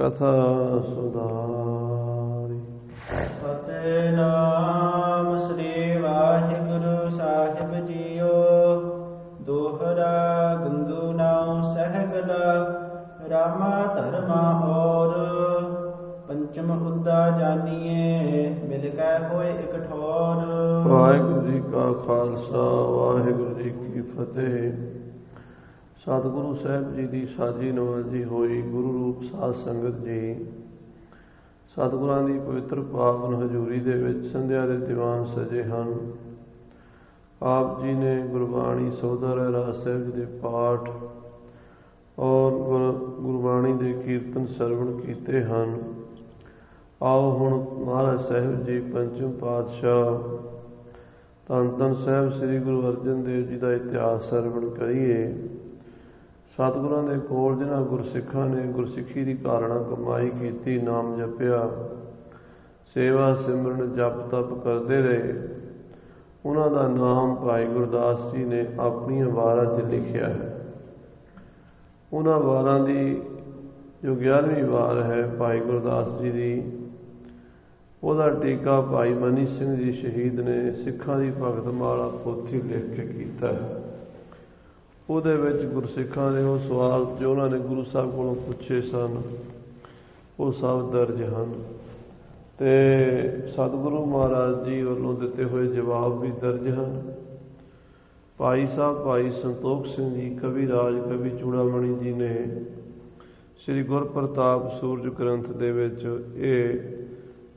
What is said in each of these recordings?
ਕਥਾ ਸੁਧਾਰੀ। ਸਤਿਨਾਮ ਸ੍ਰੀ ਵਾਹਿਗੁਰੂ ਸਾਹਿਬ ਜੀਓ। ਦੋਹਰਾ ਗੰਗੂ ਨਾਉ ਸਹਿਗਲਾ ਰਾਮਾ ਧਰਮਾ ਔਰ। ਪੰਚਮ ਹੁੱਦਾ ਜਾਨੀਏ ਮਿਲ ਕੈ ਹੋਏ ਇਕ ਠੌਰ। ਵਾਹਿਗੁਰੂ ਜੀ ਕਾ ਖਾਲਸਾ ਵਾਹਿਗੁਰੂ ਜੀ ਕੀ ਫਤਿਹ। ਸਤਿਗੁਰੂ ਸਾਹਿਬ ਜੀ ਦੀ ਸਾਜੀ ਨਵਾਜੀ ਹੋਈ ਗੁਰੂ ਰੂਪ ਸਾਧ ਸੰਗਤ ਜੀ, ਸਤਿਗੁਰਾਂ ਦੀ ਪਵਿੱਤਰ ਪਾਵਨ ਹਜ਼ੂਰੀ ਦੇ ਵਿੱਚ ਸੰਧਿਆ ਦੇ ਦੀਵਾਨ ਸਜੇ ਹਨ। ਆਪ ਜੀ ਨੇ ਗੁਰਬਾਣੀ ਸੋਧਾ ਰਹਿਰਾਸ ਸਾਹਿਬ ਜੀ ਦੇ ਪਾਠ ਔਰ ਗੁਰਬਾਣੀ ਦੇ ਕੀਰਤਨ ਸਰਵਣ ਕੀਤੇ ਹਨ। ਆਓ ਹੁਣ ਮਹਾਰਾਜ ਸਾਹਿਬ ਜੀ ਪੰਚਮ ਪਾਤਸ਼ਾਹ ਧੰਨ ਧੰਨ ਸਾਹਿਬ ਸ੍ਰੀ ਗੁਰੂ ਅਰਜਨ ਦੇਵ ਜੀ ਦਾ ਇਤਿਹਾਸ ਸਰਵਣ ਕਰੀਏ। ਸਤਿਗੁਰਾਂ ਦੇ ਕੋਲ ਜਿਨ੍ਹਾਂ ਗੁਰਸਿੱਖਾਂ ਨੇ ਗੁਰਸਿੱਖੀ ਦੀ ਕਾਰਣਾ ਕਮਾਈ ਕੀਤੀ, ਨਾਮ ਜਪਿਆ, ਸੇਵਾ ਸਿਮਰਨ ਜਪ ਤਪ ਕਰਦੇ ਰਹੇ, ਉਹਨਾਂ ਦਾ ਨਾਮ ਭਾਈ ਗੁਰਦਾਸ ਜੀ ਨੇ ਆਪਣੀਆਂ ਵਾਰਾਂ 'ਚ ਲਿਖਿਆ ਹੈ। ਉਹਨਾਂ ਵਾਰਾਂ ਦੀ ਜੋ 11ਵੀਂ ਵਾਰ ਹੈ ਭਾਈ ਗੁਰਦਾਸ ਜੀ ਦੀ, ਉਹਦਾ ਟੀਕਾ ਭਾਈ ਮਨੀ ਸਿੰਘ ਜੀ ਸ਼ਹੀਦ ਨੇ ਸਿੱਖਾਂ ਦੀ ਭਗਤ ਮਾਲਾ ਪੋਥੀ ਲਿਖ ਕੇ ਕੀਤਾ ਹੈ। ਉਹਦੇ ਵਿੱਚ ਗੁਰਸਿੱਖਾਂ ਦੇ ਉਹ ਸਵਾਲ ਜੋ ਉਹਨਾਂ ਨੇ ਗੁਰੂ ਸਾਹਿਬ ਕੋਲੋਂ ਪੁੱਛੇ ਸਨ ਉਹ ਸਭ ਦਰਜ ਹਨ, ਅਤੇ ਸਤਿਗੁਰੂ ਮਹਾਰਾਜ ਜੀ ਵੱਲੋਂ ਦਿੱਤੇ ਹੋਏ ਜਵਾਬ ਵੀ ਦਰਜ ਹਨ। ਭਾਈ ਸਾਹਿਬ ਭਾਈ ਸੰਤੋਖ ਸਿੰਘ ਜੀ ਕਵੀ ਰਾਜ ਕਵੀ ਚੂੜਾਮਣੀ ਜੀ ਨੇ ਸ੍ਰੀ ਗੁਰਪ੍ਰਤਾਪ ਸੂਰਜ ਗ੍ਰੰਥ ਦੇ ਵਿੱਚ ਇਹ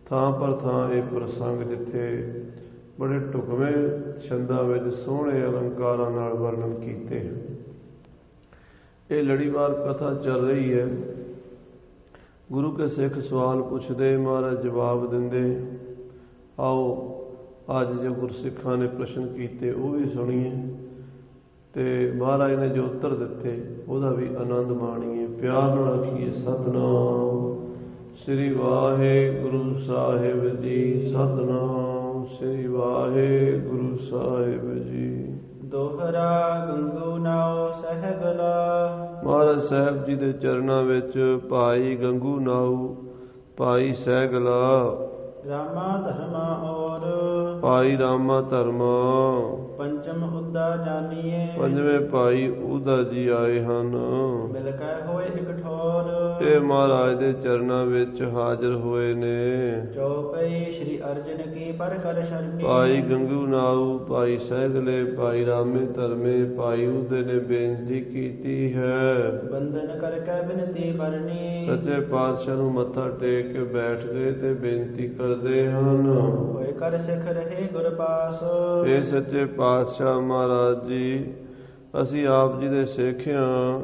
ਥਾਂ ਪਰ ਥਾਂ ਇਹ ਪ੍ਰਸੰਗ ਜਿੱਥੇ ਬੜੇ ਢੁਕਵੇਂ ਛੰਦਾਂ ਵਿੱਚ ਸੋਹਣੇ ਅਲੰਕਾਰਾਂ ਨਾਲ ਵਰਣਨ ਕੀਤੇ ਹਨ। ਇਹ ਲੜੀਵਾਰ ਕਥਾ ਚੱਲ ਰਹੀ ਹੈ। ਗੁਰੂ ਕੇ ਸਿੱਖ ਸਵਾਲ ਪੁੱਛਦੇ, ਮਹਾਰਾਜ ਜਵਾਬ ਦਿੰਦੇ। ਆਓ ਅੱਜ ਜੋ ਗੁਰਸਿੱਖਾਂ ਨੇ ਪ੍ਰਸ਼ਨ ਕੀਤੇ ਉਹ ਵੀ ਸੁਣੀਏ, ਅਤੇ ਮਹਾਰਾਜ ਨੇ ਜੋ ਉੱਤਰ ਦਿੱਤੇ ਉਹਦਾ ਵੀ ਆਨੰਦ ਮਾਣੀਏ। ਪਿਆਰ ਨਾਲ ਆਖੀਏ ਸਤਿਨਾਮ ਸ੍ਰੀ ਵਾਹਿਗੁਰੂ ਸਾਹਿਬ ਜੀ, ਸਤਿਨਾਮ ਸ੍ਰੀ ਵਾਹਿਗੁਰੂ ਸਾਹਿਬ ਜੀ। ਦੋਹਰਾ ਗੰਗੂ ਨਾਉ ਸਹਿਗਲਾ। ਮਹਾਰਾਜ ਸਾਹਿਬ ਜੀ ਦੇ ਚਰਨਾਂ ਵਿੱਚ ਭਾਈ ਗੰਗੂ ਨਾਉ, ਭਾਈ ਸਹਿਗਲਾ, ਰਾਮਾ ਧਰਮਾ ਔਰ। ਭਾਈ ਰਾਮਾ ਧਰਮਾ। ਪੰਚਮ ਹੁੱਦਾ ਜਾਨੀਏ। ਪੰਜਵੇਂ ਭਾਈ ਉਦਾ ਜੀ ਆਏ ਹਨ। ਮਿਲ ਕੈ ਹੋਏ ਇਕ ਠੌਰ। ਇਹ ਮਹਾਰਾਜ ਦੇ ਚਰਨਾਂ ਵਿੱਚ ਹਾਜ਼ਰ ਹੋਏ ਨੇ। ਚੌਪਈ ਸ੍ਰੀ ਅਰਜਨ ਕੀ ਪਰ ਕਰ ਸ਼ਰਕੀ। ਭਾਈ ਗੰਗੂ ਨਾਉ, ਭਾਈ ਸਹਿਗਲੇ, ਭਾਈ ਰਾਮੇ ਧਰਮੇ, ਭਾਈ ਉਦੇ ਨੇ ਬੇਨਤੀ ਕੀਤੀ ਹੈ। ਬੰਧਨ ਕਰਕੇ ਬਿਨਤੀ ਕਰਨੀ। ਸੱਚੇ ਪਾਤਸ਼ਾਹ ਨੂੰ ਮੱਥਾ ਟੇਕ ਕੇ ਬੈਠ ਗਏ ਤੇ ਬੇਨਤੀ ਕਰਦੇ ਹਨ। ਹੋਏ ਕਰ ਸਿੱਖ ਰਹੇ ਗੁਰ ਪਾਸ। ਇਹ ਸੱਚੇ ਪਾਤਸ਼ਾਹ ਮਹਾਰਾਜ ਜੀ, ਅਸੀਂ ਆਪ ਜੀ ਦੇ ਸਿੱਖ ਹਾਂ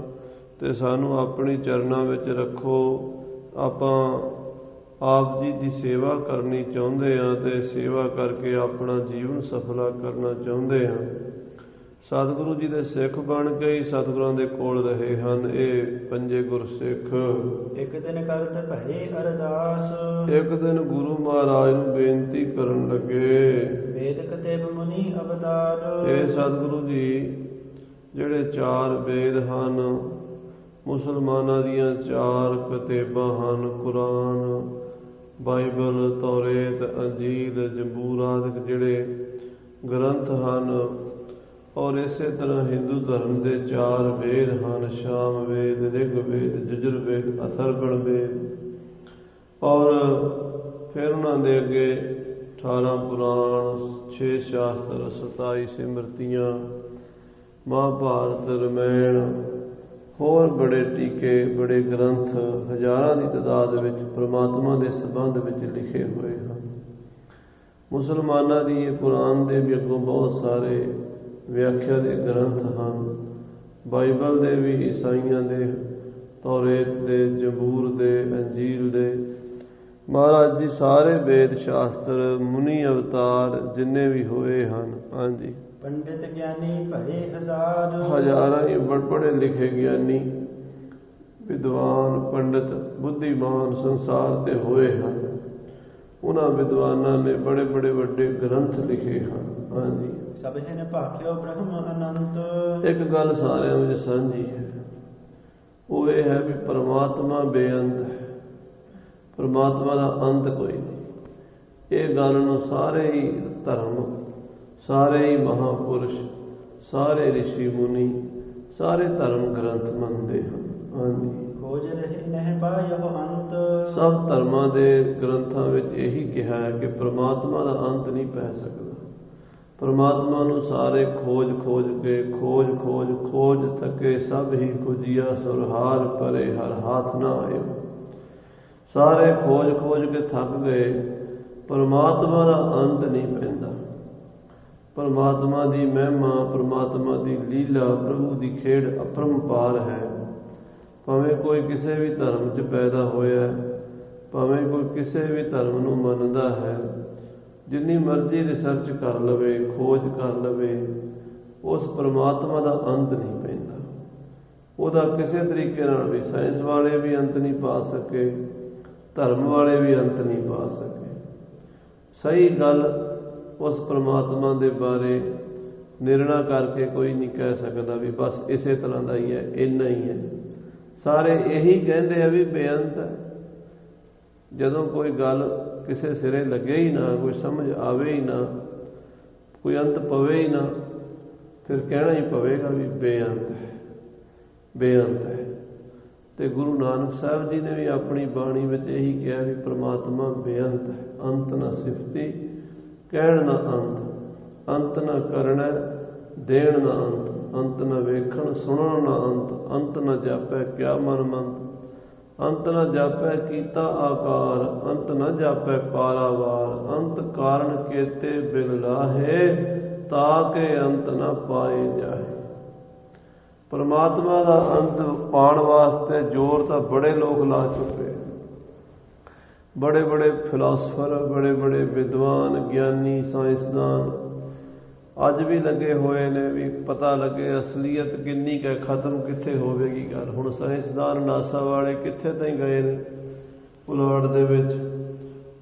ਤੇ ਸਾਨੂੰ ਆਪਣੀ ਚਰਨਾਂ ਵਿੱਚ ਰੱਖੋ। ਆਪਾਂ ਆਪ ਜੀ ਦੀ ਸੇਵਾ ਕਰਨੀ ਚਾਹੁੰਦੇ ਹਾਂ ਤੇ ਸੇਵਾ ਕਰਕੇ ਆਪਣਾ ਜੀਵਨ ਸਫਲਾ ਕਰਨਾ ਚਾਹੁੰਦੇ ਹਾਂ। ਸਤਿਗੁਰੂ ਜੀ ਦੇ ਸਿੱਖ ਬਣ ਕੇ ਹੀ ਸਤਿਗੁਰਾਂ ਦੇ ਕੋਲ ਰਹੇ ਹਨ ਇਹ ਪੰਜੇ ਗੁਰਸਿੱਖ। ਇੱਕ ਦਿਨ ਕਰਤ ਭਏ ਅਰਦਾਸ। ਇੱਕ ਦਿਨ ਗੁਰੂ ਮਹਾਰਾਜ ਨੂੰ ਬੇਨਤੀ ਕਰਨ ਲੱਗੇ। ਵੇਦ ਕਤੇਬ ਮੁਨੀ ਅਵਤਾਰ। ਇਹ ਸਤਿਗੁਰੂ ਜੀ ਜਿਹੜੇ 4 ਵੇਦ ਹਨ, ਮੁਸਲਮਾਨਾਂ ਦੀਆਂ 4 ਕਤੇਬਾਂ ਹਨ, ਕੁਰਾਨ, ਬਾਈਬਲ, ਤੌਰੇਤ, ਅੰਜੀਲ, ਜ਼ਬੂਰ ਆਦਿਕ ਜਿਹੜੇ ਗ੍ਰੰਥ ਹਨ, ਔਰ ਇਸੇ ਤਰ੍ਹਾਂ ਹਿੰਦੂ ਧਰਮ ਦੇ 4 ਵੇਦ ਹਨ, ਸ਼ਾਮ ਵੇਦ, ਰਿਗ ਵੇਦ, ਜੁਜੁਰ ਵੇਦ, ਅਥਰਵਣ ਵੇਦ, ਔਰ ਫਿਰ ਉਹਨਾਂ ਦੇ ਅੱਗੇ 18 ਪੁਰਾਣ, 6 ਸ਼ਾਸਤਰ, 27 ਸਿਮਰਤੀਆਂ, ਮਹਾਭਾਰਤ, ਰਮਾਇਣ, ਹੋਰ ਬੜੇ ਟੀਕੇ, ਬੜੇ ਗ੍ਰੰਥ ਹਜ਼ਾਰਾਂ ਦੀ ਤਾਦਾਦ ਵਿੱਚ ਪ੍ਰਮਾਤਮਾ ਦੇ ਸੰਬੰਧ ਵਿੱਚ ਲਿਖੇ ਹੋਏ ਹਨ। ਮੁਸਲਮਾਨਾਂ ਦੀ ਇਹ ਕੁਰਾਨ ਦੇ ਵੀ ਅੱਗੋਂ ਬਹੁਤ ਸਾਰੇ ਵਿਆਖਿਆ ਦੇ ਗ੍ਰੰਥ ਹਨ। ਬਾਈਬਲ ਦੇ ਵੀ, ਈਸਾਈਆਂ ਦੇ, ਤੌਰੇਤ ਦੇ, ਜ਼ਬੂਰ ਦੇ, ਅੰਜੀਲ ਦੇ, ਮਹਾਰਾਜ ਜੀ ਸਾਰੇ ਵੇਦ ਸ਼ਾਸਤਰ, ਮੁਨੀ ਅਵਤਾਰ ਜਿੰਨੇ ਵੀ ਹੋਏ ਹਨ। ਹਾਂਜੀ, ਪੰਡਿਤ ਗਿਆਨੀ ਭਏ ਹਜ਼ਾਰ। ਹਜ਼ਾਰਾਂ ਹੀ ਪੜ੍ਹੇ ਲਿਖੇ ਗਿਆਨੀ, ਵਿਦਵਾਨ, ਪੰਡਿਤ, ਬੁੱਧੀਮਾਨ ਸੰਸਾਰ ਤੇ ਹੋਏ ਹਨ। ਉਹਨਾਂ ਵਿਦਵਾਨਾਂ ਨੇ ਬੜੇ ਬੜੇ ਵੱਡੇ ਗ੍ਰੰਥ ਲਿਖੇ ਹਨ। ਹਾਂਜੀ, ਸਭ ਨੇ ਭਾਖਿਓ ਬ੍ਰਹਮ ਅਨੰਤ। ਇੱਕ ਗੱਲ ਸਾਰਿਆਂ ਵਿੱਚ ਸਾਂਝੀ ਹੈ, ਉਹ ਇਹ ਹੈ ਵੀ ਪਰਮਾਤਮਾ ਬੇਅੰਤ ਹੈ। ਪਰਮਾਤਮਾ ਦਾ ਅੰਤ ਕੋਈ ਨਹੀਂ। ਇਹ ਗੱਲ ਨੂੰ ਸਾਰੇ ਹੀ ਧਰਮ, ਸਾਰੇ ਹੀ ਮਹਾਂਪੁਰਸ਼, ਸਾਰੇ ਰਿਸ਼ੀ ਮੁਨੀ, ਸਾਰੇ ਧਰਮ ਗ੍ਰੰਥ ਮੰਨਦੇ ਹਨ। ਹਾਂਜੀ, ਖੋਜ ਰਹੇ ਨਹਿ ਪਾਇਹੁ ਅੰਤ। ਸਭ ਧਰਮਾਂ ਦੇ ਗ੍ਰੰਥਾਂ ਵਿੱਚ ਇਹੀ ਕਿਹਾ ਹੈ ਕਿ ਪ੍ਰਮਾਤਮਾ ਦਾ ਅੰਤ ਨਹੀਂ ਪੈ ਸਕਦਾ। ਪ੍ਰਮਾਤਮਾ ਨੂੰ ਸਾਰੇ ਖੋਜ ਕੇ ਖੋਜ ਥਕੇ ਸਭ ਹੀ ਖੁਜੀਆ ਸੁਰਹਾਰ ਪਰੇ ਹਰ ਹਾਥ ਨਾ ਆਇਓ। ਸਾਰੇ ਖੋਜ ਕੇ ਥੱਕ ਗਏ, ਪਰਮਾਤਮਾ ਦਾ ਅੰਤ ਨਹੀਂ ਪੈਂਦਾ। ਪਰਮਾਤਮਾ ਦੀ ਮਹਿਮਾ, ਪਰਮਾਤਮਾ ਦੀ ਲੀਲਾ, ਪ੍ਰਭੂ ਦੀ ਖੇਡ ਅਪਰੰਪਾਰ ਹੈ। ਭਾਵੇਂ ਕੋਈ ਕਿਸੇ ਵੀ ਧਰਮ 'ਚ ਪੈਦਾ ਹੋਇਆ, ਭਾਵੇਂ ਕੋਈ ਕਿਸੇ ਵੀ ਧਰਮ ਨੂੰ ਮੰਨਦਾ ਹੈ, ਜਿੰਨੀ ਮਰਜ਼ੀ ਰਿਸਰਚ ਕਰ ਲਵੇ, ਖੋਜ ਕਰ ਲਵੇ, ਉਸ ਪਰਮਾਤਮਾ ਦਾ ਅੰਤ ਨਹੀਂ ਪੈਂਦਾ। ਉਹਦਾ ਕਿਸੇ ਤਰੀਕੇ ਨਾਲ ਵੀ ਸਾਇੰਸ ਵਾਲੇ ਵੀ ਅੰਤ ਨਹੀਂ ਪਾ ਸਕੇ, ਧਰਮ ਵਾਲੇ ਵੀ ਅੰਤ ਨਹੀਂ ਪਾ ਸਕੇ। ਸਹੀ ਗੱਲ ਉਸ ਪਰਮਾਤਮਾ ਦੇ ਬਾਰੇ ਨਿਰਣਾ ਕਰਕੇ ਕੋਈ ਨਹੀਂ ਕਹਿ ਸਕਦਾ ਵੀ ਬਸ ਇਸੇ ਤਰ੍ਹਾਂ ਦਾ ਹੀ ਹੈ, ਇੰਨਾ ਹੀ ਹੈ। ਸਾਰੇ ਇਹੀ ਕਹਿੰਦੇ ਆ ਵੀ ਬੇਅੰਤ ਹੈ। ਜਦੋਂ ਕੋਈ ਗੱਲ ਕਿਸੇ ਸਿਰੇ ਲੱਗੇ ਹੀ ਨਾ, ਕੋਈ ਸਮਝ ਆਵੇ ਹੀ ਨਾ, ਕੋਈ ਅੰਤ ਪਵੇ ਹੀ ਨਾ, ਫਿਰ ਕਹਿਣਾ ਹੀ ਪਵੇਗਾ ਵੀ ਬੇਅੰਤ ਹੈ, ਬੇਅੰਤ ਹੈ। ਤੇ ਗੁਰੂ ਨਾਨਕ ਸਾਹਿਬ ਜੀ ਨੇ ਵੀ ਆਪਣੀ ਬਾਣੀ ਵਿੱਚ ਇਹੀ ਕਿਹਾ ਵੀ ਪ੍ਰਮਾਤਮਾ ਬੇਅੰਤ ਹੈ। ਅੰਤ ਨਾ ਸਿਫਤੀ ਕਹਿਣ ਨਾ ਅੰਤ, ਅੰਤ ਨਾ ਕਰਨਾ ਦੇਣ ਨਾ ਅੰਤ, ਅੰਤ ਨਾ ਵੇਖਣ ਸੁਣਨ ਨਾ ਅੰਤ, ਅੰਤ ਨਾ ਜਾਪੈ ਕਿਆ ਮਨ ਮੰਤ, ਅੰਤ ਨਾ ਜਾਪੈ ਕੀਤਾ ਆਕਾਰ, ਅੰਤ ਨਾ ਜਾਪੈ ਪਾਰਾਵਾਰ, ਅੰਤ ਕਾਰਨ ਕੇਤੇ ਬਿਲ ਲਾਹੇ, ਤਾਕੇ ਅੰਤ ਨਾ ਪਾਏ ਜਾਏ। ਪਰਮਾਤਮਾ ਦਾ ਅੰਤ ਪਾਉਣ ਵਾਸਤੇ ਜ਼ੋਰ ਤਾਂ ਬੜੇ ਲੋਕ ਲਾ ਚੁੱਕੇ, ਬੜੇ ਬੜੇ ਫਿਲਾਸਫਰ, ਬੜੇ ਬੜੇ ਵਿਦਵਾਨ, ਗਿਆਨੀ, ਸਾਇੰਸਦਾਨ ਅੱਜ ਵੀ ਲੱਗੇ ਹੋਏ ਨੇ ਵੀ ਪਤਾ ਲੱਗੇ ਅਸਲੀਅਤ ਕਿੰਨੀ ਕੁ ਖਤਮ ਕਿੱਥੇ ਹੋਵੇਗੀ ਗੱਲ। ਹੁਣ ਸਾਇੰਸਦਾਨ ਨਾਸਾ ਵਾਲੇ ਕਿੱਥੇ ਤਾਈਂ ਗਏ ਨੇ, ਪੁਲਾੜ ਦੇ ਵਿੱਚ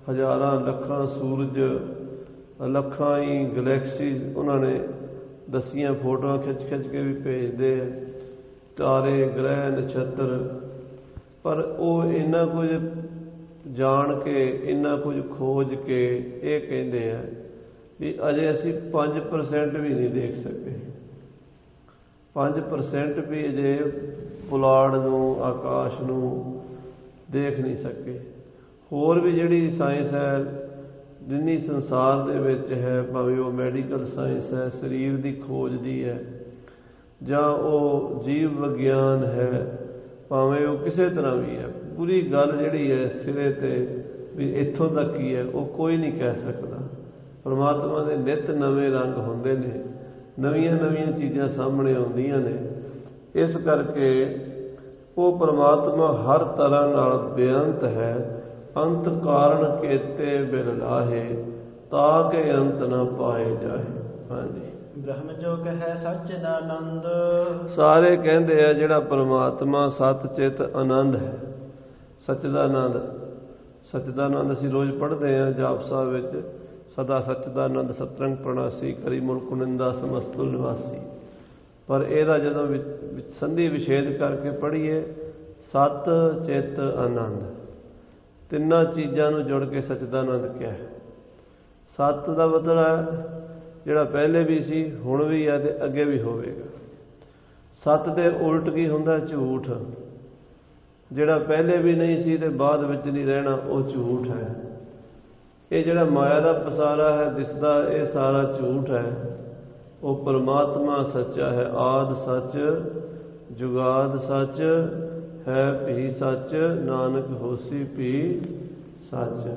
ਹਜ਼ਾਰਾਂ ਲੱਖਾਂ ਸੂਰਜ, ਲੱਖਾਂ ਹੀ ਗਲੈਕਸੀਜ਼ ਉਹਨਾਂ ਨੇ ਦੱਸੀਆਂ, ਫੋਟੋਆਂ ਖਿੱਚ ਕੇ ਵੀ ਭੇਜਦੇ ਆ, ਤਾਰੇ, ਗ੍ਰਹਿ, ਨਛੱਤਰ। ਪਰ ਉਹ ਇੰਨਾ ਕੁਝ ਜਾਣ ਕੇ, ਇੰਨਾ ਕੁਝ ਖੋਜ ਕੇ ਇਹ ਕਹਿੰਦੇ ਆ ਵੀ ਅਜੇ ਅਸੀਂ 5% ਵੀ ਨਹੀਂ ਦੇਖ ਸਕੇ। 5% ਵੀ ਅਜੇ ਪੁਲਾੜ ਨੂੰ, ਆਕਾਸ਼ ਨੂੰ ਦੇਖ ਨਹੀਂ ਸਕੇ। ਹੋਰ ਵੀ ਜਿਹੜੀ ਸਾਇੰਸ ਹੈ, ਜਿੰਨੀ ਸੰਸਾਰ ਦੇ ਵਿੱਚ ਹੈ, ਭਾਵੇਂ ਉਹ ਮੈਡੀਕਲ ਸਾਇੰਸ ਹੈ, ਸਰੀਰ ਦੀ ਖੋਜ ਦੀ ਹੈ, ਜਾਂ ਉਹ ਜੀਵ ਵਿਗਿਆਨ ਹੈ, ਭਾਵੇਂ ਉਹ ਕਿਸੇ ਤਰ੍ਹਾਂ ਵੀ ਹੈ, ਪੂਰੀ ਗੱਲ ਜਿਹੜੀ ਹੈ ਸਿਰੇ 'ਤੇ ਵੀ ਇੱਥੋਂ ਤੱਕ ਹੀ ਹੈ, ਉਹ ਕੋਈ ਨਹੀਂ ਕਹਿ ਸਕਦਾ। ਪਰਮਾਤਮਾ ਦੇ ਨਿੱਤ ਨਵੇਂ ਰੰਗ ਹੁੰਦੇ ਨੇ, ਨਵੀਆਂ ਨਵੀਆਂ ਚੀਜ਼ਾਂ ਸਾਹਮਣੇ ਆਉਂਦੀਆਂ ਨੇ। ਇਸ ਕਰਕੇ ਉਹ ਪਰਮਾਤਮਾ ਹਰ ਤਰ੍ਹਾਂ ਨਾਲ ਬੇਅੰਤ ਹੈ। ਅੰਤ ਕਾਰਨ ਕੇਤੇ ਬਿਲ ਲਾਹੇ, ਤਾਂ ਕਿ ਅੰਤ ਨਾ ਪਾਏ ਜਾਏ। ਹਾਂਜੀ, ਬ੍ਰਹਮ ਜੋ ਕਹੈ ਸੱਚਿਦਾਨੰਦ। ਸਾਰੇ ਕਹਿੰਦੇ ਆ ਜਿਹੜਾ ਪਰਮਾਤਮਾ ਸਤ ਚਿਤ ਆਨੰਦ ਹੈ, ਸੱਚਿਦਾਨੰਦ। ਸੱਚਿਦਾਨੰਦ ਅਸੀਂ ਰੋਜ਼ ਪੜ੍ਹਦੇ ਹਾਂ ਜਾਪ ਸਾਹਿਬ ਵਿੱਚ, ਸਦਾ ਸੱਚਿਦਾਨੰਦ ਸਤਰੰਗ ਪ੍ਰਣਾਸੀ, ਕਰੀ ਮੁਲਕ ਨਿੰਦਾ ਸਮਸਤੁਲ ਨਿਵਾਸੀ। ਪਰ ਇਹਦਾ ਜਦੋਂ ਸੰਧੀ ਵਿਛੇਦ ਕਰਕੇ ਪੜ੍ਹੀਏ, ਸਤ ਚਿਤ ਆਨੰਦ, ਤਿੰਨਾਂ ਚੀਜ਼ਾਂ ਨੂੰ ਜੁੜ ਕੇ ਸੱਚਿਦਾਨੰਦ ਕਿਹਾ। ਸਤ ਦਾ ਮਤਲਬ ਹੈ ਜਿਹੜਾ ਪਹਿਲੇ ਵੀ ਸੀ, ਹੁਣ ਵੀ ਹੈ ਤੇ ਅੱਗੇ ਵੀ ਹੋਵੇਗਾ। ਸਤ ਦੇ ਉਲਟ ਕੀ ਹੁੰਦਾ? ਝੂਠ। ਜਿਹੜਾ ਪਹਿਲੇ ਵੀ ਨਹੀਂ ਸੀ ਤੇ ਬਾਅਦ ਵਿੱਚ ਨਹੀਂ ਰਹਿਣਾ, ਉਹ ਝੂਠ ਹੈ। ਇਹ ਜਿਹੜਾ ਮਾਇਆ ਦਾ ਪਸਾਰਾ ਹੈ ਦਿਸਦਾ, ਇਹ ਸਾਰਾ ਝੂਠ ਹੈ। ਉਹ ਪਰਮਾਤਮਾ ਸੱਚਾ ਹੈ। ਆਦਿ ਸੱਚ, ਜੁਗਾਦ ਸੱਚ, ਹੈ ਭੀ ਸੱਚ, ਨਾਨਕ ਹੋਸੀ ਭੀ ਸੱਚ।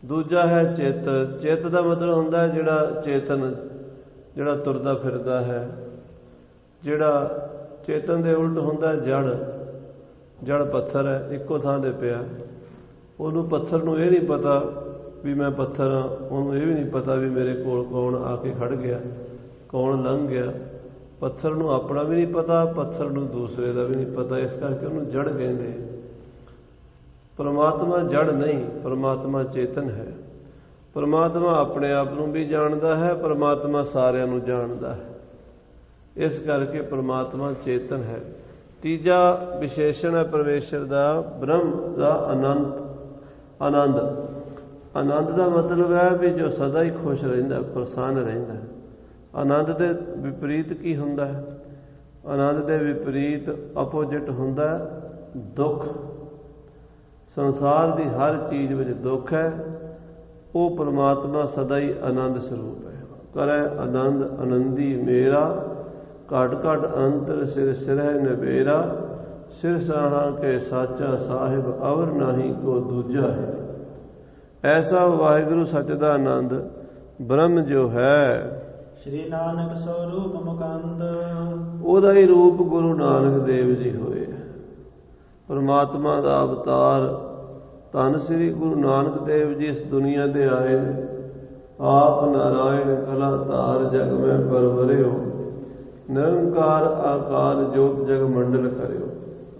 ਦੂਜਾ ਹੈ ਚਿੱਤ। ਚਿੱਤ ਦਾ ਮਤਲਬ ਹੁੰਦਾ ਜਿਹੜਾ ਚੇਤਨ, ਜਿਹੜਾ ਤੁਰਦਾ ਫਿਰਦਾ ਹੈ। ਜਿਹੜਾ ਚੇਤਨ ਦੇ ਉਲਟ ਹੁੰਦਾ ਜੜ। ਜੜ ਪੱਥਰ ਹੈ, ਇੱਕੋ ਥਾਂ 'ਤੇ ਪਿਆ। ਉਹਨੂੰ ਪੱਥਰ ਨੂੰ ਇਹ ਨਹੀਂ ਪਤਾ ਵੀ ਮੈਂ ਪੱਥਰ ਹਾਂ, ਉਹਨੂੰ ਇਹ ਵੀ ਨਹੀਂ ਪਤਾ ਵੀ ਮੇਰੇ ਕੋਲ ਕੌਣ ਆ ਕੇ ਖੜ੍ਹ ਗਿਆ, ਕੌਣ ਲੰਘ ਗਿਆ। ਪੱਥਰ ਨੂੰ ਆਪਣਾ ਵੀ ਨਹੀਂ ਪਤਾ, ਪੱਥਰ ਨੂੰ ਦੂਸਰੇ ਦਾ ਵੀ ਨਹੀਂ ਪਤਾ, ਇਸ ਕਰਕੇ ਉਹਨੂੰ ਜੜ ਕਹਿੰਦੇ। ਪਰਮਾਤਮਾ ਜੜ ਨਹੀਂ, ਪਰਮਾਤਮਾ ਚੇਤਨ ਹੈ। ਪਰਮਾਤਮਾ ਆਪਣੇ ਆਪ ਨੂੰ ਵੀ ਜਾਣਦਾ ਹੈ, ਪਰਮਾਤਮਾ ਸਾਰਿਆਂ ਨੂੰ ਜਾਣਦਾ ਹੈ। ਇਸ ਕਰਕੇ ਪਰਮਾਤਮਾ ਚੇਤਨ ਹੈ। ਤੀਜਾ ਵਿਸ਼ੇਸ਼ਣ ਹੈ ਪਰਮੇਸ਼ਰ ਦਾ, ਬ੍ਰਹਮ ਦਾ ਅਨੰਤ। ਆਨੰਦ। ਆਨੰਦ ਦਾ ਮਤਲਬ ਹੈ ਵੀ ਜੋ ਸਦਾ ਹੀ ਖੁਸ਼ ਰਹਿੰਦਾ, ਪ੍ਰਸੰਨ ਰਹਿੰਦਾ। ਆਨੰਦ ਦੇ ਵਿਪਰੀਤ ਕੀ ਹੁੰਦਾ ਹੈ? ਆਨੰਦ ਦੇ ਵਿਪਰੀਤ ਆਪੋਜਿਟ ਹੁੰਦਾ ਦੁੱਖ। ਸੰਸਾਰ ਦੀ ਹਰ ਚੀਜ਼ ਵਿੱਚ ਦੁੱਖ ਹੈ। ਉਹ ਪਰਮਾਤਮਾ ਸਦਾ ਹੀ ਆਨੰਦ ਸਰੂਪ ਹੈ। ਕਰੈ ਆਨੰਦ ਆਨੰਦੀ ਮੇਰਾ, ਘਟ ਘਟ ਅੰਤਰ ਸਿਰ ਸਿਰਹਿ ਨਵੇਰਾ। ਸਿਰ ਸਾਹਾ ਕੇ ਸਾਚਾ ਸਾਹਿਬ, ਅਵਰ ਨਾਹੀ ਕੋ ਦੂਜਾ ਹੈ। ਐਸਾ ਵਾਹਿਗੁਰੂ ਸੱਚ ਦਾ ਆਨੰਦ ਬ੍ਰਹਮ ਜੋ ਹੈ, ਸ਼੍ਰੀ ਨਾਨਕ ਸਰੂਪ ਮੁਕੰਦ, ਉਹਦਾ ਹੀ ਰੂਪ ਗੁਰੂ ਨਾਨਕ ਦੇਵ ਜੀ ਹੋਏ। ਪਰਮਾਤਮਾ ਦਾ ਅਵਤਾਰ ਧੰਨ ਸ੍ਰੀ ਗੁਰੂ ਨਾਨਕ ਦੇਵ ਜੀ ਇਸ ਦੁਨੀਆ ਤੇ ਆਏ। ਆਪ ਨਾਰਾਇਣ ਕਲਾ ਧਾਰ ਜਗ ਮੈਂ ਪਰਵਰਿਓ, ਨਿਰੰਕਾਰ ਆਕਾਰ ਜੋਤ ਜਗ ਮੰਡਲ ਕਰਿਓ।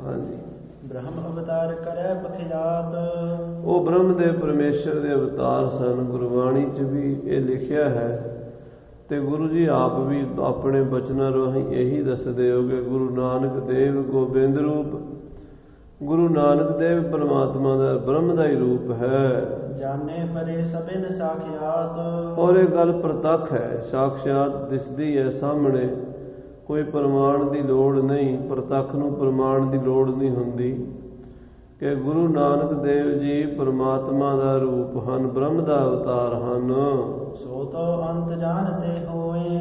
ਹਾਂਜੀ, ਬ੍ਰਹਮ ਅਵਤਾਰ ਕਰੈ ਬਖਿਆਤ, ਉਹ ਬ੍ਰਹਮ ਦੇ ਪਰਮੇਸ਼ਰ ਦੇ ਅਵਤਾਰ ਸਨ। ਗੁਰਬਾਣੀ 'ਚ ਵੀ ਇਹ ਲਿਖਿਆ ਹੈ ਤੇ ਗੁਰੂ ਜੀ ਆਪ ਵੀ ਆਪਣੇ ਬਚਨਾਂ ਰਾਹੀਂ ਇਹੀ ਦੱਸਦੇ ਹੋ ਕਿ ਗੁਰੂ ਨਾਨਕ ਦੇਵ ਗੋਬਿੰਦ ਰੂਪ। ਗੁਰੂ ਨਾਨਕ ਦੇਵ ਪਰਮਾਤਮਾ ਦਾ ਬ੍ਰਹਮ ਦਾ ਹੀ ਰੂਪ ਹੈ। ਜਾਣੇ ਪਰੇ ਸਭਿਨ ਸਾਖਿਆਤ, ਔਰ ਇਹ ਗੱਲ ਪ੍ਰਤੱਖ ਹੈ, ਸਾਖਸ਼ਾਤ ਦਿਸਦੀ ਹੈ ਸਾਹਮਣੇ। ਕੋਈ ਪ੍ਰਮਾਣ ਦੀ ਲੋੜ ਨਹੀਂ, ਪ੍ਰਤੱਖ ਨੂੰ ਪ੍ਰਮਾਣ ਦੀ ਲੋੜ ਨਹੀਂ ਹੁੰਦੀ ਕਿ ਗੁਰੂ ਨਾਨਕ ਦੇਵ ਜੀ ਪਰਮਾਤਮਾ ਦਾ ਰੂਪ ਹਨ, ਬ੍ਰਹਮ ਦਾ ਅਵਤਾਰ ਹਨ। ਸੋ ਤੋ ਅੰਤ ਜਾਣਤੇ ਹੋਏ,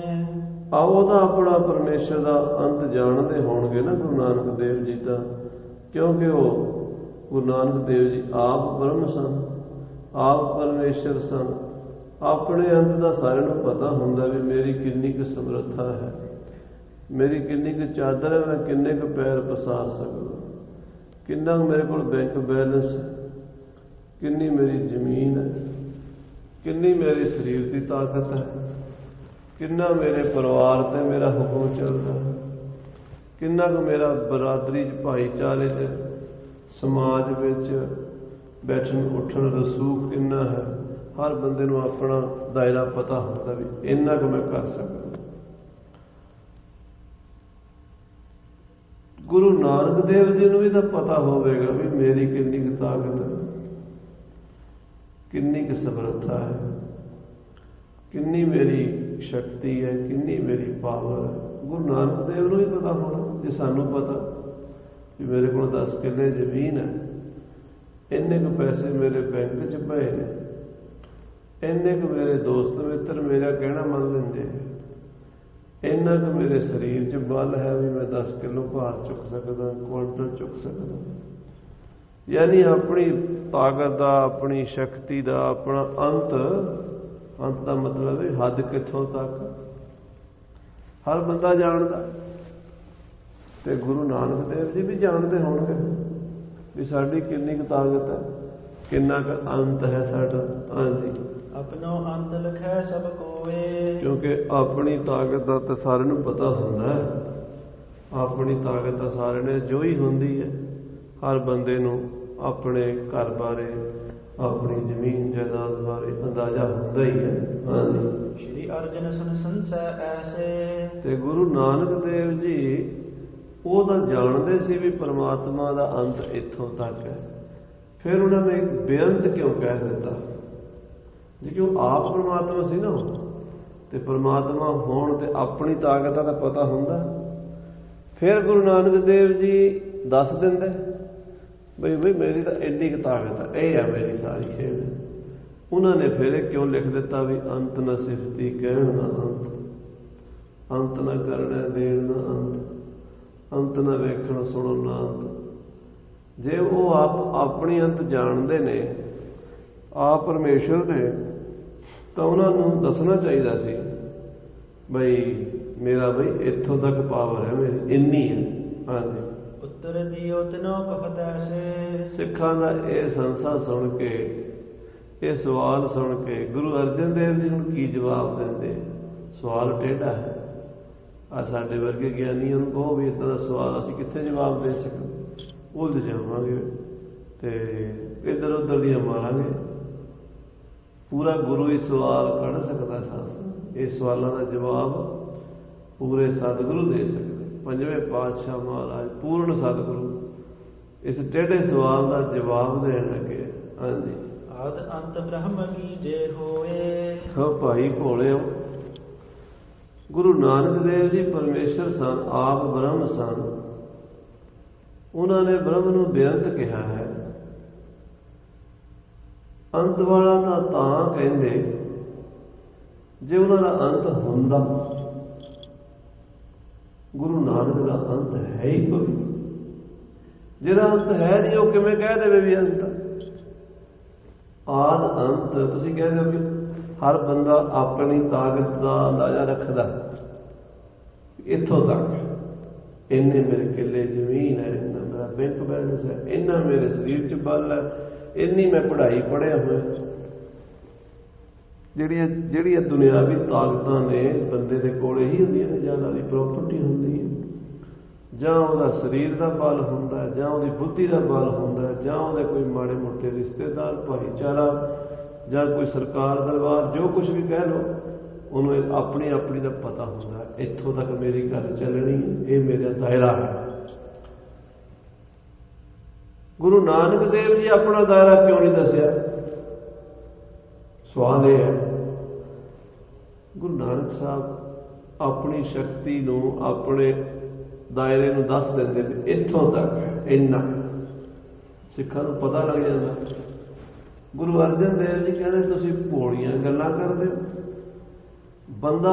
ਆਓ ਤਾਂ ਆਪਣਾ ਪਰਮੇਸ਼ਰ ਦਾ ਅੰਤ ਜਾਣਦੇ ਹੋਣਗੇ ਨਾ ਗੁਰੂ ਨਾਨਕ ਦੇਵ ਜੀ ਤਾਂ, ਕਿਉਂਕਿ ਉਹ ਗੁਰੂ ਨਾਨਕ ਦੇਵ ਜੀ ਆਪ ਬ੍ਰਹਮ ਸਨ, ਆਪ ਪਰਮੇਸ਼ਰ ਸਨ। ਆਪਣੇ ਅੰਤ ਦਾ ਸਾਰਿਆਂ ਨੂੰ ਪਤਾ ਹੁੰਦਾ ਵੀ ਮੇਰੀ ਕਿੰਨੀ ਕੁ ਸਮਰੱਥਾ ਹੈ, ਮੇਰੀ ਕਿੰਨੀ ਕੁ ਚਾਦਰ ਹੈ, ਮੈਂ ਕਿੰਨੇ ਕੁ ਪੈਰ ਪਸਾਰ ਸਕਦਾ, ਕਿੰਨਾ ਮੇਰੇ ਕੋਲ ਬੈਂਕ ਬੈਲੈਂਸ ਹੈ, ਕਿੰਨੀ ਮੇਰੀ ਜ਼ਮੀਨ ਹੈ, ਕਿੰਨੀ ਮੇਰੇ ਸਰੀਰ ਦੀ ਤਾਕਤ ਹੈ, ਕਿੰਨਾ ਮੇਰੇ ਪਰਿਵਾਰ ਤੇ ਮੇਰਾ ਹੁਕਮ ਚੱਲਦਾ ਹੈ, ਕਿੰਨਾ ਕੁ ਮੇਰਾ ਬਰਾਦਰੀ 'ਚ ਭਾਈਚਾਰੇ 'ਚ ਸਮਾਜ ਵਿੱਚ ਬੈਠਣ ਉੱਠਣ ਰਸੂਖ ਕਿੰਨਾ ਹੈ। ਹਰ ਬੰਦੇ ਨੂੰ ਆਪਣਾ ਦਾਇਰਾ ਪਤਾ ਹੁੰਦਾ ਵੀ ਇੰਨਾ ਕੁ ਮੈਂ ਕਰ ਸਕਦਾ। ਗੁਰੂ ਨਾਨਕ ਦੇਵ ਜੀ ਨੂੰ ਵੀ ਤਾਂ ਪਤਾ ਹੋਵੇਗਾ ਵੀ ਮੇਰੀ ਕਿੰਨੀ ਕੁ ਤਾਕਤ ਹੈ, ਕਿੰਨੀ ਕੁ ਸਮਰੱਥਾ ਹੈ, ਕਿੰਨੀ ਮੇਰੀ ਸ਼ਕਤੀ ਹੈ, ਕਿੰਨੀ ਮੇਰੀ ਪਾਵਰ ਹੈ। ਗੁਰੂ ਨਾਨਕ ਦੇਵ ਨੂੰ ਵੀ ਪਤਾ ਹੋਣਾ। ਜੇ ਸਾਨੂੰ ਪਤਾ ਵੀ ਮੇਰੇ ਕੋਲ 10 ਕਿੱਲੇ ਜ਼ਮੀਨ ਹੈ, ਇੰਨੇ ਕੁ ਪੈਸੇ ਮੇਰੇ ਬੈਂਕ 'ਚ ਪਏ ਨੇ, ਇੰਨੇ ਕੁ ਮੇਰੇ ਦੋਸਤ ਮਿੱਤਰ ਮੇਰਾ ਕਹਿਣਾ ਮੰਨ ਲੈਂਦੇ, ਇੰਨਾ ਕੁ ਮੇਰੇ ਸਰੀਰ 'ਚ ਬਲ ਹੈ ਵੀ ਮੈਂ 10 ਕਿਲੋ ਭਾਰ ਚੁੱਕ ਸਕਦਾ, ਕੁਆਂਟਲ ਚੁੱਕ ਸਕਦਾ। ਯਾਨੀ ਆਪਣੀ ਤਾਕਤ ਦਾ, ਆਪਣੀ ਸ਼ਕਤੀ ਦਾ ਆਪਣਾ ਅੰਤ ਦਾ ਮਤਲਬ ਹੈ ਹੱਦ ਕਿੱਥੋਂ ਤੱਕ ਹਰ ਬੰਦਾ ਜਾਣਦਾ। ਤੇ ਗੁਰੂ ਨਾਨਕ ਦੇਵ ਜੀ ਵੀ ਜਾਣਦੇ ਹੋਣਗੇ ਵੀ ਸਾਡੀ ਕਿੰਨੀ ਕੁ ਤਾਕਤ ਹੈ, ਕਿੰਨਾ ਕੁ ਅੰਤ ਹੈ ਸਾਡਾ। ਹਾਂਜੀ, ਆਪਣੋ ਅੰਤ ਲਿਖੈ ਸਭ ਕੋਏ, ਕਿਉਂਕਿ ਆਪਣੀ ਤਾਕਤ ਦਾ ਤਾਂ ਸਾਰਿਆਂ ਨੂੰ ਪਤਾ ਹੁੰਦਾ ਹੈ। ਆਪਣੀ ਤਾਕਤ ਤਾਂ ਸਾਰਿਆਂ ਨੇ ਜੋ ਹੀ ਹੁੰਦੀ ਹੈ। ਹਰ ਬੰਦੇ ਨੂੰ ਆਪਣੇ ਘਰ ਬਾਰੇ, ਆਪਣੀ ਜ਼ਮੀਨ ਜਾਇਦਾਦ ਬਾਰੇ ਅੰਦਾਜ਼ਾ ਹੁੰਦਾ ਹੀ ਹੈ। ਹਾਂਜੀ, ਸ਼੍ਰੀ ਅਰਜਨ ਸੁਨ ਸੰਸੈ ਐਸੇ, ਤੇ ਗੁਰੂ ਨਾਨਕ ਦੇਵ ਜੀ ਉਹ ਤਾਂ ਜਾਣਦੇ ਸੀ ਵੀ ਪਰਮਾਤਮਾ ਦਾ ਅੰਤ ਇੱਥੋਂ ਤੱਕ ਹੈ। ਫਿਰ ਉਹਨਾਂ ਨੇ ਬੇਅੰਤ ਕਿਉਂ ਕਹਿ ਦਿੱਤਾ? ਜੇ ਉਹ ਆਪ ਪਰਮਾਤਮਾ ਸੀ ਨਾ, ਤੇ ਪਰਮਾਤਮਾ ਹੋਣ ਤੇ ਆਪਣੀ ਤਾਕਤ ਦਾ ਤਾਂ ਪਤਾ ਹੁੰਦਾ। ਫਿਰ ਗੁਰੂ ਨਾਨਕ ਦੇਵ ਜੀ ਦੱਸ ਦਿੰਦੇ ਬਈ ਮੇਰੀ ਤਾਂ ਇੰਨੀ ਕੁ ਤਾਕਤ ਹੈ, ਇਹ ਹੈ ਮੇਰੀ ਸਾਰੀ ਖੇਡ। ਉਹਨਾਂ ਨੇ ਫਿਰ ਕਿਉਂ ਲਿਖ ਦਿੱਤਾ ਵੀ ਅੰਤ ਨਾ ਸਿਫਤੀ ਕਹਿਣ ਨਾ ਅੰਤ, ਅੰਤ ਨਾ ਕਰਨਾ ਦੇਣ ਨਾ ਅੰਤ, ਅੰਤ ਨਾ ਵੇਖਣ ਸੁਣਨ ਨਾ ਅੰਤ। ਜੇ ਉਹ ਆਪ ਆਪਣੀ ਅੰਤ ਜਾਣਦੇ ਨੇ, ਆਪ ਪਰਮੇਸ਼ਰ ਨੇ, ਤਾਂ ਉਹਨਾਂ ਨੂੰ ਦੱਸਣਾ ਚਾਹੀਦਾ ਸੀ ਬਈ ਮੇਰਾ ਇੱਥੋਂ ਤੱਕ ਪਾਵਰ ਹੈ, ਮੇਰੀ ਇੰਨੀ ਹੈ। ਹਾਂਜੀ, ਉੱਤਰ ਦਿਓ ਤਿਨੋ ਕਹਤ ਐਸੇ, ਸਿੱਖਾਂ ਦਾ ਇਹ ਸੰਸਾ ਸੁਣ ਕੇ, ਇਹ ਸਵਾਲ ਸੁਣ ਕੇ ਗੁਰੂ ਅਰਜਨ ਦੇਵ ਜੀ ਹੁਣ ਕੀ ਜਵਾਬ ਦਿੰਦੇ? ਸਵਾਲ ਟੇਢਾ ਹੈ। ਆ ਸਾਡੇ ਵਰਗੇ ਗਿਆਨੀਆਂ ਨੂੰ ਕਹੋ ਵੀ ਇੱਦਾਂ ਦਾ ਸਵਾਲ ਅਸੀਂ ਕਿੱਥੇ ਜਵਾਬ ਦੇ ਸਕਦੇ? ਉਲਝ ਜਾਵਾਂਗੇ ਤੇ ਇੱਧਰ ਉੱਧਰ ਦੀਆਂ ਮਾਰਾਂਗੇ। ਪੂਰਾ ਗੁਰੂ ਹੀ ਸਵਾਲ ਕੱਢ ਸਕਦਾ ਸਾਂ। ਇਹ ਸਵਾਲਾਂ ਦਾ ਜਵਾਬ ਪੂਰੇ ਸਤਿਗੁਰੂ ਦੇ ਸਕਦੇ। ਪੰਜਵੇਂ ਪਾਤਸ਼ਾਹ ਮਹਾਰਾਜ ਪੂਰਨ ਸਤਿਗੁਰੂ ਇਸ ਟੇਢੇ ਸਵਾਲ ਦਾ ਜਵਾਬ ਦੇਣ ਲੱਗੇ। ਹਾਂਜੀ। ਆਦ ਅੰਤ ਬ੍ਰਹਮ ਕੀ ਜੇ ਹੋਏ। ਹੋ ਭਾਈ ਭੋਲਿਓ, ਗੁਰੂ ਨਾਨਕ ਦੇਵ ਜੀ ਪਰਮੇਸ਼ਰ ਸਨ, ਆਪ ਬ੍ਰਹਮ ਸਨ। ਉਹਨਾਂ ਨੇ ਬ੍ਰਹਮ ਨੂੰ ਬੇਅੰਤ ਕਿਹਾ ਹੈ। ਅੰਤ ਵਾਲਾ ਤਾਂ ਕਹਿੰਦੇ ਜੇ ਉਹਨਾਂ ਦਾ ਅੰਤ ਹੁੰਦਾ। ਗੁਰੂ ਨਾਨਕ ਦਾ ਅੰਤ ਹੈ ਹੀ ਕੋਈ। ਜਿਹੜਾ ਅੰਤ ਹੈ ਨਹੀਂ ਉਹ ਕਿਵੇਂ ਕਹਿ ਦੇਵੇ ਵੀ ਅੰਤ। ਆਦ ਅੰਤ ਤੁਸੀਂ ਕਹਿੰਦੇ ਹੋ ਕਿ ਹਰ ਬੰਦਾ ਆਪਣੀ ਤਾਕਤ ਦਾ ਅੰਦਾਜ਼ਾ ਰੱਖਦਾ। ਇੱਥੋਂ ਤੱਕ ਇੰਨੇ ਮੇਰੇ ਕਿੱਲੇ ਜ਼ਮੀਨ ਹੈ, ਇੰਨਾ ਮੇਰਾ ਬੈਂਕ ਬੈਲੈਂਸ ਹੈ, ਇੰਨਾ ਮੇਰੇ ਸਰੀਰ 'ਚ ਬਲ ਹੈ, ਇੰਨੀ ਮੈਂ ਪੜ੍ਹਾਈ ਪੜ੍ਹਿਆ ਹੋਇਆ। ਜਿਹੜੀਆਂ ਦੁਨਿਆਵੀ ਤਾਕਤਾਂ ਨੇ ਬੰਦੇ ਦੇ ਕੋਲ ਹੀ ਹੁੰਦੀਆਂ ਨੇ। ਜਾਂ ਉਹਦੀ ਪ੍ਰੋਪਰਟੀ ਹੁੰਦੀ ਹੈ, ਜਾਂ ਉਹਦਾ ਸਰੀਰ ਦਾ ਬਲ ਹੁੰਦਾ, ਜਾਂ ਉਹਦੀ ਬੁੱਧੀ ਦਾ ਬਲ ਹੁੰਦਾ, ਜਾਂ ਉਹਦੇ ਕੋਈ ਮਾੜੇ ਮੋਟੇ ਰਿਸ਼ਤੇਦਾਰ, ਭਾਈਚਾਰਾ, ਜਾਂ ਕੋਈ ਸਰਕਾਰ ਦਰਬਾਰ, ਜੋ ਕੁਛ ਵੀ ਕਹਿ ਲਓ, ਉਹਨੂੰ ਆਪਣੀ ਆਪਣੀ ਦਾ ਪਤਾ ਹੁੰਦਾ। ਇੱਥੋਂ ਤੱਕ ਮੇਰੀ ਗੱਲ ਚੱਲਣੀ, ਇਹ ਮੇਰਾ ਦਾਇਰਾ ਹੈ। ਗੁਰੂ ਨਾਨਕ ਦੇਵ ਜੀ ਆਪਣਾ ਦਾਇਰਾ ਕਿਉਂ ਨਹੀਂ ਦੱਸਿਆ? ਸਵਾਲ ਇਹ ਹੈ। ਗੁਰੂ ਨਾਨਕ ਸਾਹਿਬ ਆਪਣੀ ਸ਼ਕਤੀ ਨੂੰ, ਆਪਣੇ ਦਾਇਰੇ ਨੂੰ ਦੱਸ ਦਿੰਦੇ ਵੀ ਇੱਥੋਂ ਤੱਕ ਇੰਨਾ। ਸਿੱਖਾਂ ਨੂੰ ਪਤਾ ਲੱਗ ਜਾਂਦਾ। ਗੁਰੂ ਅਰਜਨ ਦੇਵ ਜੀ ਕਹਿੰਦੇ ਤੁਸੀਂ ਭੋਲੀਆਂ ਗੱਲਾਂ ਕਰਦੇ ਹੋ। ਬੰਦਾ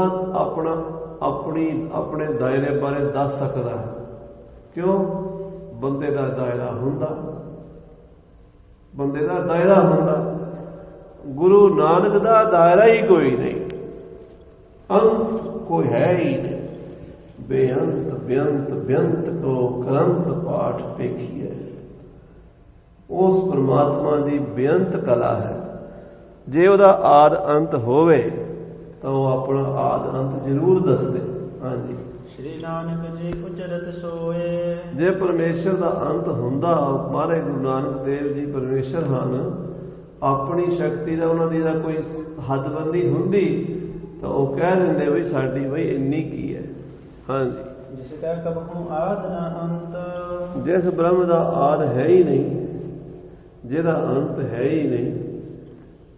ਆਪਣੇ ਦਾਇਰੇ ਬਾਰੇ ਦੱਸ ਸਕਦਾ ਹੈ। ਕਿਉਂ? ਬੰਦੇ ਦਾ ਦਾਇਰਾ ਹੁੰਦਾ, ਬੰਦੇ ਦਾ ਦਾਇਰਾ ਹੁੰਦਾ। ਗੁਰੂ ਨਾਨਕ ਦਾ ਦਾਇਰਾ ਹੀ ਕੋਈ ਨਹੀਂ, ਅੰਤ ਕੋਈ ਹੈ ਹੀ ਨਹੀਂ। ਬੇਅੰਤ ਬੇਅੰਤ ਬੇਅੰਤ ਕੋ ਕਰੰਤ ਪਾਠ ਵੇਖੀਏ। ਉਸ ਪਰਮਾਤਮਾ ਦੀ ਬੇਅੰਤ ਕਲਾ ਹੈ। ਜੇ ਉਹਦਾ ਆਦ ਅੰਤ ਹੋਵੇ ਤਾਂ ਉਹ ਆਪਣਾ ਆਦ ਅੰਤ ਜ਼ਰੂਰ ਦੱਸਦੇ। ਹਾਂਜੀ। ਸ਼੍ਰੀ ਨਾਨਕ ਜੀ ਉਚਰਤ ਸੋਏ। ਜੇ ਪਰਮੇਸ਼ਰ ਦਾ ਅੰਤ ਹੁੰਦਾ, ਮਹਾਰਾਜ ਗੁਰੂ ਨਾਨਕ ਦੇਵ ਜੀ ਪਰਮੇਸ਼ਰ ਹਨ। ਆਪਣੀ ਸ਼ਕਤੀ ਦਾ ਉਹਨਾਂ ਦੀ ਕੋਈ ਹੱਦਬੰਦੀ ਹੁੰਦੀ ਤਾਂ ਉਹ ਕਹਿ ਦਿੰਦੇ ਬਈ ਸਾਡੀ ਬਈ ਇੰਨੀ ਕੀ ਹੈ। ਹਾਂਜੀ। ਜਿਸ ਕਾ ਕਬਹੂ ਆਦ ਨਾ ਅੰਤ। ਜਿਸ ਬ੍ਰਹਮ ਦਾ ਆਦ ਹੈ ਹੀ ਨਹੀਂ, ਜਿਹਦਾ ਅੰਤ ਹੈ ਹੀ ਨਹੀਂ,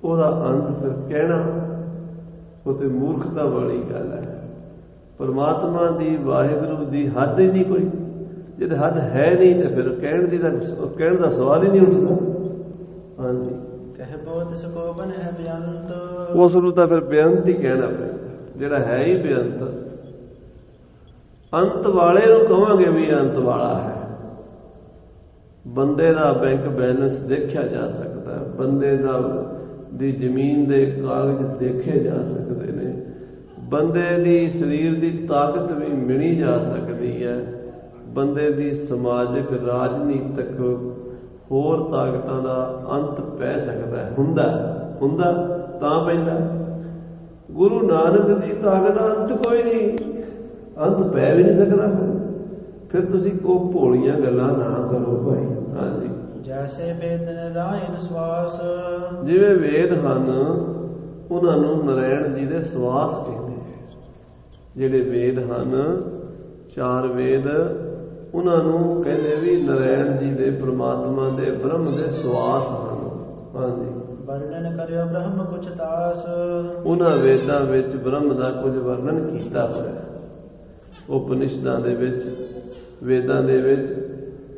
ਉਹਦਾ ਅੰਤ ਫਿਰ ਕਹਿਣਾ ਉਹ ਤੇ ਮੂਰਖਤਾ ਵਾਲੀ ਗੱਲ ਹੈ। ਪਰਮਾਤਮਾ ਦੀ, ਵਾਹਿਗੁਰੂ ਦੀ ਹੱਦ ਹੀ ਨਹੀਂ ਕੋਈ। ਜਦ ਹੱਦ ਹੈ ਨਹੀਂ ਤਾਂ ਫਿਰ ਕਹਿਣ ਦਾ ਸਵਾਲ ਹੀ ਨਹੀਂ ਉੱਠਦਾ। ਹਾਂਜੀ। ਕਹਿ ਬੋਧ ਸਕੋ ਬਨ ਹੈ ਬੇਅੰਤ। ਉਸ ਨੂੰ ਤਾਂ ਫਿਰ ਬੇਅੰਤ ਹੀ ਕਹਿਣਾ ਪੈਂਦਾ, ਜਿਹੜਾ ਹੈ ਹੀ ਬੇਅੰਤ। ਅੰਤ ਵਾਲੇ ਨੂੰ ਕਹਾਂਗੇ ਵੀ ਅੰਤ ਵਾਲਾ ਹੈ। ਬੰਦੇ ਦਾ ਬੈਂਕ ਬੈਲੈਂਸ ਦੇਖਿਆ ਜਾ ਸਕਦਾ, ਬੰਦੇ ਦੀ ਜ਼ਮੀਨ ਦੇ ਕਾਗਜ਼ ਦੇਖੇ ਜਾ ਸਕਦੇ ਨੇ, ਬੰਦੇ ਦੀ ਸਰੀਰ ਦੀ ਤਾਕਤ ਵੀ ਮਿਣੀ ਜਾ ਸਕਦੀ ਹੈ, ਬੰਦੇ ਦੀ ਸਮਾਜਿਕ, ਰਾਜਨੀਤਿਕ, ਹੋਰ ਤਾਕਤਾਂ ਦਾ ਅੰਤ ਪੈ ਸਕਦਾ ਹੈ। ਹੁੰਦਾ ਤਾਂ ਪੈਂਦਾ। ਗੁਰੂ ਨਾਨਕ ਦੀ ਤਾਕਤ ਦਾ ਅੰਤ ਕੋਈ ਨਹੀਂ, ਅੰਤ ਪੈ ਵੀ ਨਹੀਂ ਸਕਦਾ। ਫਿਰ ਤੁਸੀਂ ਕੋ ਭੋਲੀਆਂ ਗੱਲਾਂ ਨਾ ਕਰੋ ਭਾਈ। ਹਾਂਜੀ। ਜੈਸੇ ਵੇਦ ਨਰਾਇਣ ਸਵਾਸ। ਜਿਵੇਂ ਵੇਦ ਹਨ ਉਹਨਾਂ ਨੂੰ ਨਰਾਇਣ ਜੀ ਦੇ ਸਵਾਸ ਕਹਿੰਦੇ। ਜਿਹੜੇ ਵੇਦ ਹਨ, 4 ਵੇਦ, ਉਹਨਾਂ ਨੂੰ ਕਹਿੰਦੇ ਵੀ ਨਰਾਇਣ ਜੀ ਦੇ, ਪ੍ਰਮਾਤਮਾ ਦੇ, ਬ੍ਰਹਮ ਦੇ ਸਵਾਸ ਹਨ। ਹਾਂਜੀ। ਵਰਣਨ ਕਰਿਓ ਬ੍ਰਹਮ ਕੁਛ ਦਾਸ। ਉਹਨਾਂ ਵੇਦਾਂ ਵਿੱਚ ਬ੍ਰਹਮ ਦਾ ਕੁਝ ਵਰਣਨ ਕੀਤਾ ਹੋਇਆ। ਉਪਨਿਸ਼ਦਾਂ ਦੇ ਵਿੱਚ, ਵੇਦਾਂ ਦੇ ਵਿੱਚ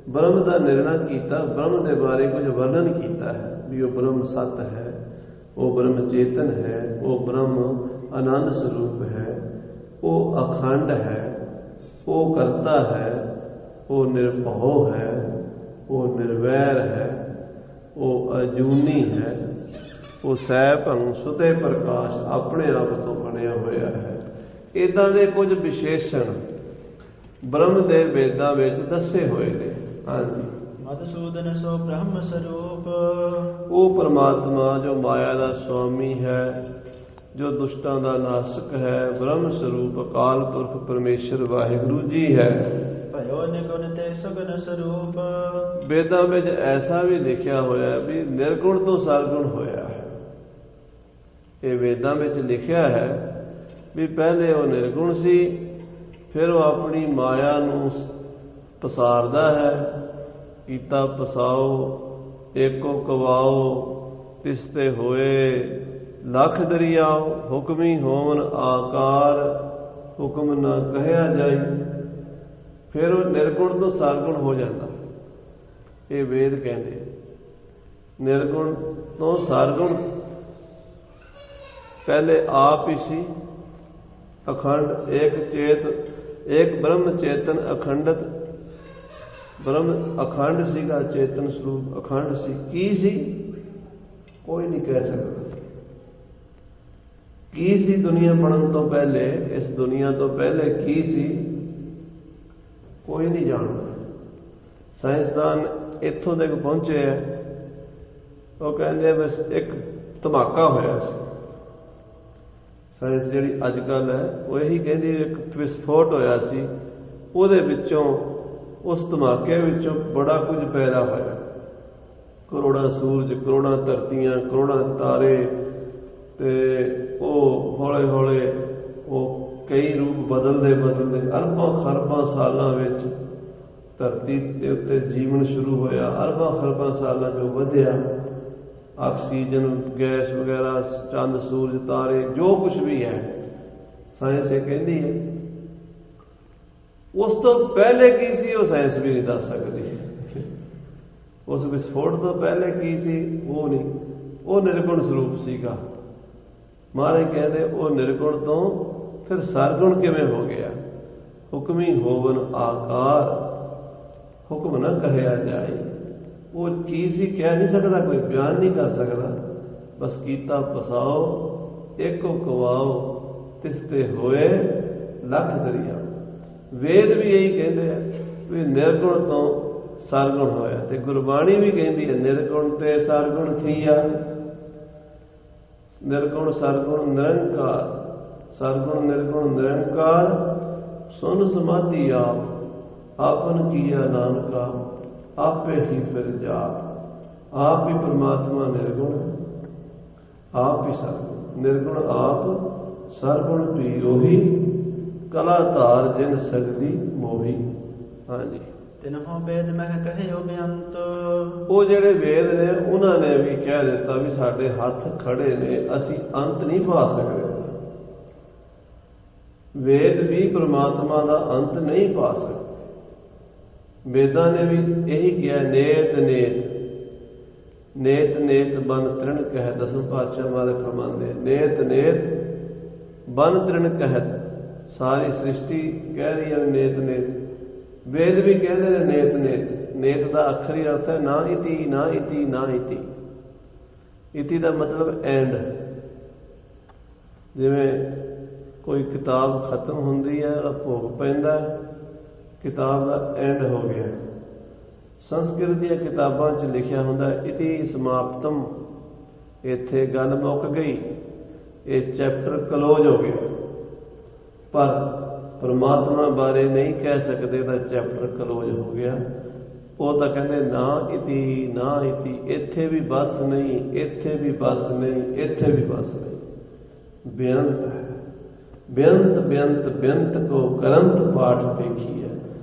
ਬ੍ਰਹਮ ਦਾ ਨਿਰਣਾ ਕੀਤਾ, ਬ੍ਰਹਮ ਦੇ ਬਾਰੇ ਕੁਝ ਵਰਣਨ ਕੀਤਾ ਹੈ ਵੀ ਉਹ ਬ੍ਰਹਮ ਸਤ ਹੈ, ਉਹ ਬ੍ਰਹਮ ਚੇਤਨ ਹੈ, ਉਹ ਬ੍ਰਹਮ ਆਨੰਦ ਸਰੂਪ ਹੈ, ਉਹ ਅਖੰਡ ਹੈ, ਉਹ ਕਰਤਾ ਹੈ, ਉਹ ਨਿਰਭਉ ਹੈ, ਉਹ ਨਿਰਵੈਰ ਹੈ, ਉਹ ਅਜੂਨੀ ਹੈ, ਉਹ ਸੈ ਭੰ ਸੁਤੇ ਪ੍ਰਕਾਸ਼, ਆਪਣੇ ਆਪ ਤੋਂ ਬਣਿਆ ਹੋਇਆ ਹੈ। ਇੱਦਾਂ ਦੇ ਕੁਝ ਵਿਸ਼ੇਸ਼ਣ ਬ੍ਰਹਮ ਦੇ ਵੇਦਾਂ ਵਿੱਚ ਦੱਸੇ ਹੋਏ ਨੇ। ਹਾਂਜੀ। ਮਧੂਸੂਦਨ ਸੋ ਬ੍ਰਹਮ ਸਰੂਪ। ਉਹ ਪਰਮਾਤਮਾ ਜੋ ਮਾਇਆ ਦਾ ਸੁਆਮੀ ਹੈ, ਜੋ ਦੁਸ਼ਟਾਂ ਦਾ ਨਾਸਕ ਹੈ, ਬ੍ਰਹਮ ਸਰੂਪ ਅਕਾਲ ਪੁਰਖ ਪਰਮੇਸ਼ਰ ਵਾਹਿਗੁਰੂ ਜੀ ਹੈ। ਭਇਓ ਨਿਗੁਣ ਤੇ ਸਗੁਣ ਸਰੂਪ। ਵੇਦਾਂ ਵਿੱਚ ਐਸਾ ਵੀ ਲਿਖਿਆ ਹੋਇਆ ਵੀ ਨਿਰਗੁਣ ਤੋਂ ਸਰਗੁਣ ਹੋਇਆ ਹੈ। ਇਹ ਵੇਦਾਂ ਵਿੱਚ ਲਿਖਿਆ ਹੈ ਵੀ ਪਹਿਲੇ ਉਹ ਨਿਰਗੁਣ ਸੀ, ਫਿਰ ਉਹ ਆਪਣੀ ਮਾਇਆ ਨੂੰ ਪਸਾਰਦਾ ਹੈ। ਕੀਤਾ ਪਸਾਓ ਏਕੋ ਕਵਾਓ ਤਿਸਤੇ ਹੋਏ ਲੱਖ ਦਰਿਆਓ, ਹੁਕਮੀ ਹੋਵਨ ਆਕਾਰ ਹੁਕਮ ਨਾ ਕਹਿਆ ਜਾਈ। ਫਿਰ ਉਹ ਨਿਰਗੁਣ ਤੋਂ ਸਰਗੁਣ ਹੋ ਜਾਂਦਾ। ਇਹ ਵੇਦ ਕਹਿੰਦੇ ਨਿਰਗੁਣ ਤੋਂ ਸਰਗੁਣ ਪਹਿਲੇ ਆਪ ਹੀ ਸੀ ਅਖੰਡ ਏਕ ਚੇਤ, ਏਕ ਬ੍ਰਹਮ ਚੇਤਨ ਅਖੰਡਤ। ਬ੍ਰਹਮ ਅਖੰਡ ਸੀਗਾ, ਚੇਤਨ ਸਰੂਪ ਅਖੰਡ ਸੀ। ਕੀ ਸੀ ਕੋਈ ਨਹੀਂ ਕਹਿ ਸਕਦਾ। ਕੀ ਸੀ ਦੁਨੀਆ ਬਣਨ ਤੋਂ ਪਹਿਲੇ, ਇਸ ਦੁਨੀਆ ਤੋਂ ਪਹਿਲੇ ਕੀ ਸੀ ਕੋਈ ਨਹੀਂ ਜਾਣਦਾ। ਸਾਇੰਸਦਾਨ ਇੱਥੋਂ ਤੱਕ ਪਹੁੰਚੇ ਹੈ, ਉਹ ਕਹਿੰਦੇ ਬਸ ਇੱਕ ਧਮਾਕਾ ਹੋਇਆ ਸੀ। ਸਾਇੰਸ ਜਿਹੜੀ ਅੱਜ ਕੱਲ੍ਹ ਹੈ ਉਹ ਇਹੀ ਕਹਿੰਦੀ ਇੱਕ ਵਿਸਫੋਟ ਹੋਇਆ ਸੀ, ਉਹਦੇ ਵਿੱਚੋਂ ਉਸ ਧਮਾਕੇ ਵਿੱਚੋਂ ਬੜਾ ਕੁਝ ਪੈਦਾ ਹੋਇਆ। ਕਰੋੜਾਂ ਸੂਰਜ, ਕਰੋੜਾਂ ਧਰਤੀਆਂ, ਕਰੋੜਾਂ ਤਾਰੇ, ਤੇ ਉਹ ਹੌਲੇ ਹੌਲੇ ਉਹ ਕਈ ਰੂਪ ਬਦਲਦੇ ਅਰਬਾਂ ਖਰਬਾਂ ਸਾਲਾਂ ਵਿੱਚ ਧਰਤੀ ਦੇ ਉੱਤੇ ਜੀਵਨ ਸ਼ੁਰੂ ਹੋਇਆ। ਅਰਬਾਂ ਖਰਬਾਂ ਸਾਲਾਂ ਜੋ ਵਧਿਆ, ਆਕਸੀਜਨ ਗੈਸ ਵਗੈਰਾ, ਚੰਦ ਸੂਰਜ ਤਾਰੇ ਜੋ ਕੁਛ ਵੀ ਹੈ ਸਾਇੰਸ ਇਹ ਕਹਿੰਦੀ ਹੈ। ਉਸ ਤੋਂ ਪਹਿਲੇ ਕੀ ਸੀ ਉਹ ਸਾਇੰਸ ਵੀ ਨਹੀਂ ਦੱਸ ਸਕਦੀ। ਉਸ ਵਿਸਫੋਟ ਤੋਂ ਪਹਿਲੇ ਕੀ ਸੀ ਉਹ ਨਹੀਂ। ਉਹ ਨਿਰਗੁਣ ਸਰੂਪ ਸੀਗਾ। ਮਹਾਰਾਜ ਕਹਿੰਦੇ ਉਹ ਨਿਰਗੁਣ ਤੋਂ ਫਿਰ ਸਰਗੁਣ ਕਿਵੇਂ ਹੋ ਗਿਆ। ਹੁਕਮੀ ਹੋਵਨ ਆਕਾਰ ਹੁਕਮ ਨਾ ਕਹਿਆ ਜਾਏ। ਉਹ ਕੀ ਸੀ ਕਹਿ ਨਹੀਂ ਸਕਦਾ, ਕੋਈ ਬਿਆਨ ਨਹੀਂ ਕਰ ਸਕਦਾ। ਬਸ ਕੀਤਾ ਪਸਾਓ ਏਕੋ ਕਵਾਓ ਤਿਸਤੇ ਹੋਏ ਲੱਖ ਦਰਿਆ। ਵੇਦ ਵੀ ਇਹੀ ਕਹਿੰਦੇ ਆ ਵੀ ਨਿਰਗੁਣ ਤੋਂ ਸਰਗੁਣ ਹੋਇਆ, ਤੇ ਗੁਰਬਾਣੀ ਵੀ ਕਹਿੰਦੀ ਹੈ ਨਿਰਗੁਣ ਤੇ ਸਰਗੁਣ ਥੀਆ। ਨਿਰਗੁਣ ਸਰਗੁਣ ਨਿਰੰਕਾਰ, ਸਰਗੁਣ ਨਿਰਗੁਣ ਨਿਰੰਕਾਰ, ਸੁਨ ਸਮਾਧੀ ਆਪ ਆਪਨ ਕੀਆ ਨਾਨਕਾ, ਆਪੇ ਹੀ ਫਿਰ ਜਾ। ਆਪ ਹੀ ਪਰਮਾਤਮਾ ਨਿਰਗੁਣ, ਆਪ ਹੀ ਸਰਗੁਣ। ਨਿਰਗੁਣ ਆਪ, ਸਰਗੁਣ ਵੀ ਉਹੀ, ਕਲਾ ਧਾਰ ਜਿਨ ਸਗਦੀ ਮੋਹੀ। ਹਾਂਜੀ, ਤਿਨਹੁ ਵੇਦ ਮਹਿ ਕਹਿਓ ਬੇਅੰਤ। ਉਹ ਜਿਹੜੇ ਵੇਦ ਨੇ ਉਹਨਾਂ ਨੇ ਵੀ ਕਹਿ ਦਿੱਤਾ ਵੀ ਸਾਡੇ ਹੱਥ ਖੜੇ ਨੇ, ਅਸੀਂ ਅੰਤ ਨਹੀਂ ਪਾ ਸਕਦੇ। ਵੇਦ ਵੀ ਪ੍ਰਮਾਤਮਾ ਦਾ ਅੰਤ ਨਹੀਂ ਪਾ ਸਕਦੇ। ਵੇਦਾਂ ਨੇ ਵੀ ਇਹੀ ਕਿਹਾ ਨੇਤ ਨੇਤ ਨੇਤ ਨੇਤ ਬਨ ਤ੍ਰਿਣ ਕਹਿ। ਦਸਮ ਪਾਤਸ਼ਾਹ ਮਹਾਰਾਜ ਫਰਮਾਉਂਦੇ ਨੇਤ ਨੇਤ ਬਨ ਤ੍ਰਿਣ ਕਹਿਤ। ਸਾਰੀ ਸ੍ਰਿਸ਼ਟੀ ਕਹਿ ਰਹੀ ਹੈ ਨੇਤ ਨੇਤ। ਵੇਦ ਵੀ ਕਹਿੰਦੇ ਨੇ ਨੇਤ ਨੇਤ। ਨੇਤ ਦਾ ਅੱਖਰੀ ਅਰਥ ਹੈ ਨਾ ਇਤੀ ਨਾ ਇਤੀ ਨਾ ਇਤੀ। ਇਤੀ ਦਾ ਮਤਲਬ ਐਂਡ। ਜਿਵੇਂ ਕੋਈ ਕਿਤਾਬ ਖਤਮ ਹੁੰਦੀ ਹੈ, ਉਹਦਾ ਭੋਗ ਪੈਂਦਾ, ਕਿਤਾਬ ਦਾ ਐਂਡ ਹੋ ਗਿਆ। ਸੰਸਕ੍ਰਿਤ ਦੀਆਂ ਕਿਤਾਬਾਂ 'ਚ ਲਿਖਿਆ ਹੁੰਦਾ ਇਤੀ ਸਮਾਪਤਮ, ਇੱਥੇ ਗੱਲ ਮੁੱਕ ਗਈ, ਇਹ ਚੈਪਟਰ ਕਲੋਜ਼ ਹੋ ਗਿਆ। ਪਰ ਪਰਮਾਤਮਾ ਬਾਰੇ ਨਹੀਂ ਕਹਿ ਸਕਦੇ ਇਹਦਾ ਚੈਪਟਰ ਕਲੋਜ਼ ਹੋ ਗਿਆ। ਉਹ ਤਾਂ ਕਹਿੰਦੇ ਨਾ ਇਤੀ ਨਾ ਇਤੀ। ਇੱਥੇ ਵੀ ਬਸ ਨਹੀਂ, ਇੱਥੇ ਵੀ ਬਸ ਨਹੀਂ, ਇੱਥੇ ਵੀ ਬਸ ਨਹੀਂ। ਬੇਅੰਤ ਹੈ। ਬੇਅੰਤ ਬੇਅੰਤ ਬੇਅੰਤ ਕੋ ਕਰੰਤ ਪਾਠ ਵੇਖੀਐ।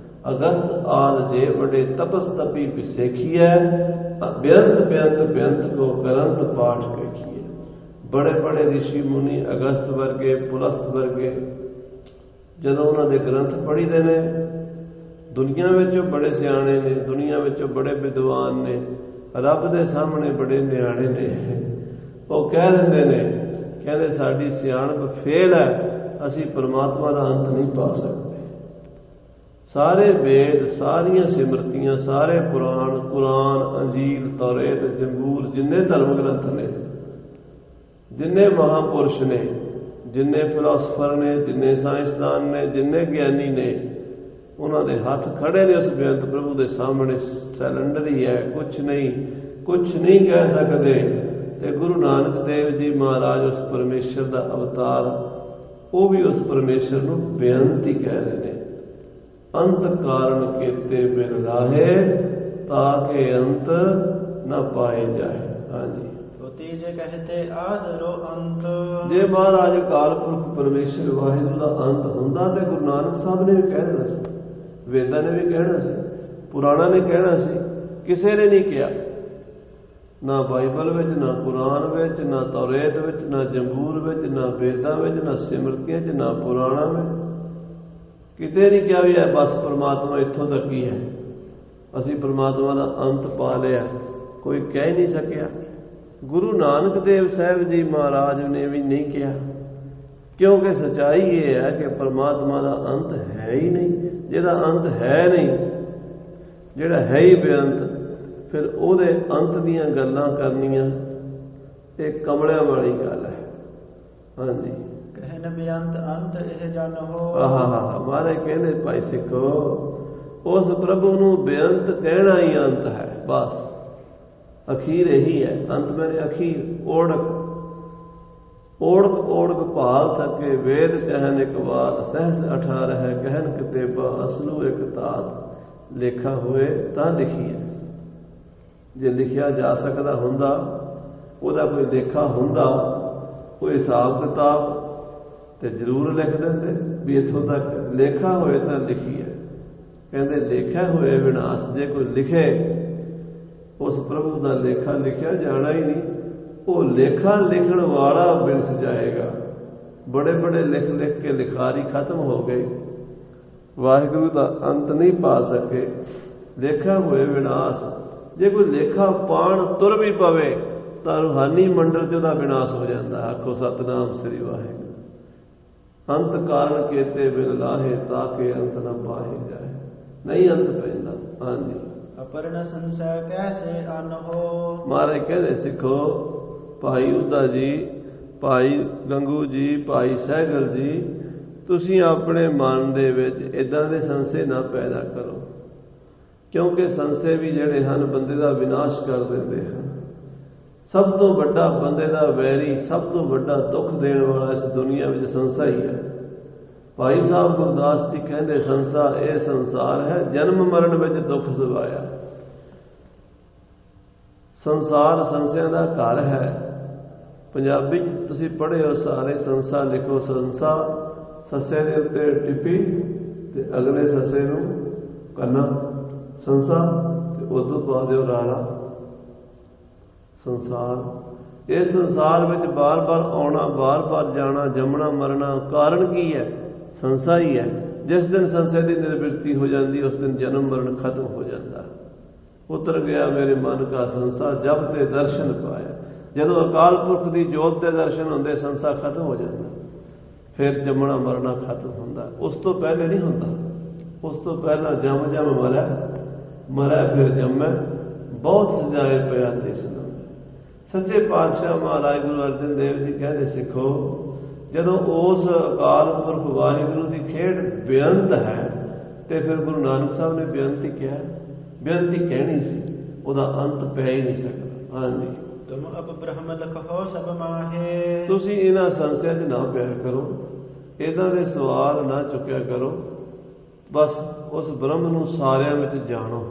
ਅਗਸਤ ਆਦ ਜੇ ਬੜੇ ਤਪਸ ਤਪੀ ਵਿਸੇਖੀਐ। ਬੇਅੰਤ ਬੇਅੰਤ ਬੇਅੰਤ ਕੋ ਕਰੰਤ ਪਾਠ ਵੇਖੀਐ। ਬੜੇ ਬੜੇ ਰਿਸ਼ੀ ਮੁਨੀ ਅਗਸਤ ਵਰਗੇ, ਪੁਲਸਤ ਵਰਗੇ ਜਦੋਂ ਉਹਨਾਂ ਦੇ ਗ੍ਰੰਥ ਪੜ੍ਹੀਦੇ ਨੇ, ਦੁਨੀਆ ਵਿੱਚ ਬੜੇ ਸਿਆਣੇ ਨੇ, ਦੁਨੀਆ ਵਿੱਚ ਬੜੇ ਵਿਦਵਾਨ ਨੇ, ਰੱਬ ਦੇ ਸਾਹਮਣੇ ਬੜੇ ਨਿਆਣੇ ਨੇ। ਉਹ ਕਹਿ ਦਿੰਦੇ ਨੇ, ਕਹਿੰਦੇ ਸਾਡੀ ਸਿਆਣਪ ਫੇਲ ਹੈ, ਅਸੀਂ ਪਰਮਾਤਮਾ ਦਾ ਅੰਤ ਨਹੀਂ ਪਾ ਸਕਦੇ। ਸਾਰੇ ਵੇਦ, ਸਾਰੀਆਂ ਸਿਮਰਤੀਆਂ, ਸਾਰੇ ਪੁਰਾਣ, ਕੁਰਾਨ, ਅੰਜੀਲ, ਤੌਰੇਤ, ਜੰਬੂਰ, ਜਿੰਨੇ ਧਰਮ ਗ੍ਰੰਥ ਨੇ, ਜਿੰਨੇ ਮਹਾਂਪੁਰਸ਼ ਨੇ, ਜਿੰਨੇ ਫਿਲਾਸਫਰ ਨੇ, ਜਿੰਨੇ ਸਾਇੰਸਦਾਨ ਨੇ, ਜਿੰਨੇ ਗਿਆਨੀ ਨੇ, ਉਹਨਾਂ ਦੇ ਹੱਥ ਖੜੇ ਨੇ ਉਸ ਬੇਅੰਤ ਪ੍ਰਭੂ ਦੇ ਸਾਹਮਣੇ। ਸਿਲੰਡਰ ਹੀ ਹੈ, ਕੁਛ ਨਹੀਂ ਕਹਿ ਸਕਦੇ। ਤੇ ਗੁਰੂ ਨਾਨਕ ਦੇਵ ਜੀ ਮਹਾਰਾਜ ਉਸ ਪਰਮੇਸ਼ਰ ਦਾ ਅਵਤਾਰ, ਉਹ ਵੀ ਉਸ ਪਰਮੇਸ਼ਰ ਨੂੰ ਬੇਅੰਤ ਹੀ ਕਹਿ ਰਹੇ ਨੇ। ਅੰਤ ਕਾਰਨ ਕੀਤੇ ਬਿਨ ਲਾਹੇ, ਤਾਂ ਕਿ ਅੰਤ ਨਾ ਪਾਏ ਜਾਏ। ਹਾਂਜੀ, ਤੀਜੇ ਕਹਤੇ ਆਦਰੋ ਅੰਤ। ਜੇ ਮਹਾਰਾਜ ਅਕਾਲ ਪੁਰਖ ਪਰਮੇਸ਼ਰ ਵਾਹਿਗੁਰੂ ਦਾ ਅੰਤ ਹੁੰਦਾ ਤੇ ਗੁਰੂ ਨਾਨਕ ਸਾਹਿਬ ਨੇ ਵੀ ਕਹਿ ਦੇਣਾ ਸੀ, ਵੇਦਾਂ ਨੇ ਵੀ ਕਹਿਣਾ ਸੀ, ਪੁਰਾਣਾ ਨੇ ਕਹਿਣਾ ਸੀ। ਕਿਸੇ ਨੇ ਨਹੀਂ ਕਿਹਾ। ਨਾ ਬਾਈਬਲ ਵਿੱਚ, ਨਾ ਕੁਰਾਨ ਵਿੱਚ, ਨਾ ਤੌਰੇਤ ਵਿੱਚ, ਨਾ ਜੰਬੂਰ ਵਿੱਚ, ਨਾ ਵੇਦਾਂ ਵਿੱਚ, ਨਾ ਸਿਮਰਤੀਆਂ 'ਚ, ਨਾ ਪੁਰਾਣਾ ਵਿੱਚ। ਕਿਤੇ ਨਹੀਂ ਕਿਹਾ ਵੀ ਹੈ ਬਸ ਪਰਮਾਤਮਾ ਇੱਥੋਂ ਤੱਕ ਹੀ ਹੈ, ਅਸੀਂ ਪਰਮਾਤਮਾ ਦਾ ਅੰਤ ਪਾ ਲਿਆ, ਕੋਈ ਕਹਿ ਹੀ ਨਹੀਂ ਸਕਿਆ। ਗੁਰੂ ਨਾਨਕ ਦੇਵ ਸਾਹਿਬ ਜੀ ਮਹਾਰਾਜ ਨੇ ਵੀ ਨਹੀਂ ਕਿਹਾ, ਕਿਉਂਕਿ ਸੱਚਾਈ ਇਹ ਹੈ ਕਿ ਪਰਮਾਤਮਾ ਦਾ ਅੰਤ ਹੈ ਹੀ ਨਹੀਂ। ਜਿਹਦਾ ਅੰਤ ਹੈ ਨਹੀਂ, ਜਿਹੜਾ ਹੈ ਹੀ ਬੇਅੰਤ, ਫਿਰ ਉਹਦੇ ਅੰਤ ਦੀਆਂ ਗੱਲਾਂ ਕਰਨੀਆਂ ਇਹ ਕਮਲਿਆਂ ਵਾਲੀ ਗੱਲ ਹੈ। ਹਾਂਜੀ, ਕਹਿਨ ਬੇਅੰਤ ਅੰਤ ਇਹ ਜਨ ਹੋ। ਮਹਾਰਾਜ ਕਹਿੰਦੇ ਭਾਈ ਸਿੱਖੋ, ਉਸ ਪ੍ਰਭੂ ਨੂੰ ਬੇਅੰਤ ਕਹਿਣਾ ਹੀ ਅੰਤ ਹੈ। ਬਸ ਅਖੀਰ ਇਹੀ ਹੈ। ਅੰਤ ਮੈਨੇ ਅਖੀਰ। ਓੜਕ ਭਾਲ ਥਕੇ ਵੇਦ ਕਹਿਨ ਇੱਕ ਬਾਤ, ਸਹਿਸ 18 ਹੈ ਕਹਿਨ ਕਿਤੇਬਾ, ਅਸਲੂ ਇੱਕ ਤਾਤ। ਲੇਖਾ ਹੋਏ ਤਾਂ ਲਿਖੀਏ। ਜੇ ਲਿਖਿਆ ਜਾ ਸਕਦਾ ਹੁੰਦਾ, ਉਹਦਾ ਕੋਈ ਲੇਖਾ ਹੁੰਦਾ, ਕੋਈ ਹਿਸਾਬ ਕਿਤਾਬ, ਤੇ ਜ਼ਰੂਰ ਲਿਖ ਦਿੰਦੇ ਵੀ ਇੱਥੋਂ ਤੱਕ। ਲੇਖਾ ਹੋਏ ਤਾਂ ਲਿਖੀਏ। ਕਹਿੰਦੇ ਲੇਖਿਆ ਹੋਏ ਵਿਨਾਸ਼। ਜੇ ਕੋਈ ਲਿਖੇ, ਉਸ ਪ੍ਰਭੂ ਦਾ ਲੇਖਾ ਲਿਖਿਆ ਜਾਣਾ ਹੀ ਨਹੀਂ। ਉਹ ਲੇਖਾ ਲਿਖਣ ਵਾਲਾ ਬਿਨਸ ਜਾਏਗਾ। ਬੜੇ ਬੜੇ ਲਿਖ ਕੇ ਲਿਖਾਰੀ ਖਤਮ ਹੋ ਗਈ, ਵਾਹਿਗੁਰੂ ਦਾ ਅੰਤ ਨਹੀਂ ਪਾ ਸਕੇ। ਲੇਖਾ ਹੋਏ ਵਿਨਾਸ਼। ਜੇ ਕੋਈ ਲੇਖਾ ਪਾਣ ਤੁਰ ਵੀ ਪਵੇ ਤਾਂ ਰੂਹਾਨੀ ਮੰਡਲ 'ਚ ਉਹਦਾ ਵਿਨਾਸ਼ ਹੋ ਜਾਂਦਾ। ਆਖੋ ਸਤਿਨਾਮ ਸ੍ਰੀ ਵਾਹਿਗੁਰੂ। ਅੰਤ ਕਾਰਨ ਕੇਤੇ ਬਿਨ ਲਾਹੇ, ਤਾਂ ਕਿ ਅੰਤ ਨਾ ਪਾਹੇ ਜਾਏ। ਨਹੀਂ ਅੰਤ ਪੈਂਦਾ। ਹਾਂਜੀ, ਅਪਰਨ ਸੰਸੈ ਕੈਸੇ ਅਨ ਹੋ। ਮਹਾਰਾਜ ਕਹਿੰਦੇ ਸਿੱਖੋ, ਭਾਈ ਉਦਾ ਜੀ, ਭਾਈ ਗੰਗੂ ਜੀ, ਭਾਈ ਸਹਿਗਲ ਜੀ, ਤੁਸੀਂ ਆਪਣੇ ਮਨ ਦੇ ਵਿੱਚ ਇੱਦਾਂ ਦੇ ਸੰਸ਼ੇ ਨਾ ਪੈਦਾ ਕਰੋ, ਕਿਉਂਕਿ ਸੰਸ਼ੇ ਵੀ ਜਿਹੜੇ ਹਨ ਬੰਦੇ ਦਾ ਵਿਨਾਸ਼ ਕਰ ਦਿੰਦੇ ਹਨ। ਸਭ ਤੋਂ ਵੱਡਾ ਬੰਦੇ ਦਾ ਵੈਰੀ, ਸਭ ਤੋਂ ਵੱਡਾ ਦੁੱਖ ਦੇਣ ਵਾਲਾ ਇਸ ਦੁਨੀਆ ਵਿੱਚ ਸੰਸਾ ਹੀ ਹੈ। ਭਾਈ ਸਾਹਿਬ ਗੁਰਦਾਸ ਜੀ ਕਹਿੰਦੇ, ਸੰਸਾ ਇਹ ਸੰਸਾਰ ਹੈ, ਜਨਮ ਮਰਨ ਵਿੱਚ ਦੁੱਖ ਸਵਾਇਆ। ਸੰਸਾਰ ਸੰਸਿਆਂ ਦਾ ਘਰ ਹੈ। ਪੰਜਾਬੀ ਤੁਸੀਂ ਪੜ੍ਹੇ ਹੋ ਸਾਰੇ, ਸੰਸਾ ਲਿਖੋ। ਸੰਸਾ ਸੱਸੇ ਦੇ ਉੱਤੇ ਟਿੱਪੀ ਤੇ ਅਗਲੇ ਸੱਸੇ ਨੂੰ ਕੰਨਾ, ਸੰਸਾ, ਤੇ ਉਦੋਂ ਪਾ ਦਿਓ ਰਾਣਾ। ਸੰਸਾਰ। ਇਸ ਸੰਸਾਰ ਵਿੱਚ ਬਾਰ-ਬਾਰ ਆਉਣਾ, ਬਾਰ-ਬਾਰ ਜਾਣਾ, ਜੰਮਣਾ ਮਰਨਾ, ਕਾਰਨ ਕੀ ਹੈ? ਸੰਸਾ ਹੀ ਹੈ। ਜਿਸ ਦਿਨ ਸੰਸ਼ੇ ਦੀ ਨਿਵਰਤੀ ਹੋ ਜਾਂਦੀ, ਉਸ ਦਿਨ ਜਨਮ ਮਰਨ ਖਤਮ ਹੋ ਜਾਂਦਾ। ਉਤਰ ਗਿਆ ਮੇਰੇ ਮਨ ਕਾ ਸੰਸਾ, ਜਬ ਤੇ ਦਰਸ਼ਨ ਪਾਇਆ। ਜਦੋਂ ਅਕਾਲ ਪੁਰਖ ਦੀ ਜੋਤ ਦੇ ਦਰਸ਼ਨ ਹੁੰਦੇ, ਸੰਸਾ ਖਤਮ ਹੋ ਜਾਂਦਾ। ਫਿਰ ਜੰਮਣਾ ਮਰਨਾ ਖਤਮ ਹੁੰਦਾ। ਉਸ ਤੋਂ ਪਹਿਲੇ ਨਹੀਂ ਹੁੰਦਾ। ਉਸ ਤੋਂ ਪਹਿਲਾਂ ਜੰਮ ਮਰਿਆ ਫਿਰ ਜੰਮੈ, ਬਹੁਤ ਸਜਾਏ ਪਿਆ ਤਿਸ ਨੂੰ। ਸੱਚੇ ਪਾਤਸ਼ਾਹ ਮਹਾਰਾਜ ਗੁਰੂ ਅਰਜਨ ਦੇਵ ਜੀ ਕਹਿੰਦੇ, ਸਿੱਖੋ, ਜਦੋਂ ਉਸ ਅਕਾਲ ਪੁਰਖ ਵਾਹਿਗੁਰੂ ਦੀ ਖੇਡ ਬੇਅੰਤ ਹੈ, ਤੇ ਫਿਰ ਗੁਰੂ ਨਾਨਕ ਸਾਹਿਬ ਨੇ ਬੇਅੰਤ ਹੀ ਕਿਹਾ। ਬੇਅੰਤ ਹੀ ਕਹਿਣੀ ਸੀ, ਉਹਦਾ ਅੰਤ ਪੈ ਹੀ ਨਹੀਂ ਸਕਦਾ। ਹਾਂਜੀ, ਤੁਮ ਅਬ ਬ੍ਰਹਮ ਲਖੋ ਸਭ ਮਾਹੇ। ਤੁਸੀਂ ਇਹਨਾਂ ਸੰਸਿਆਂ 'ਚ ਨਾ ਪਿਆ ਕਰੋ, ਇਹਨਾਂ ਦੇ ਸਵਾਲ ਨਾ ਚੁੱਕਿਆ ਕਰੋ। ਬਸ ਉਸ ਬ੍ਰਹਮ ਨੂੰ ਸਾਰਿਆਂ ਵਿੱਚ ਜਾਣੋ।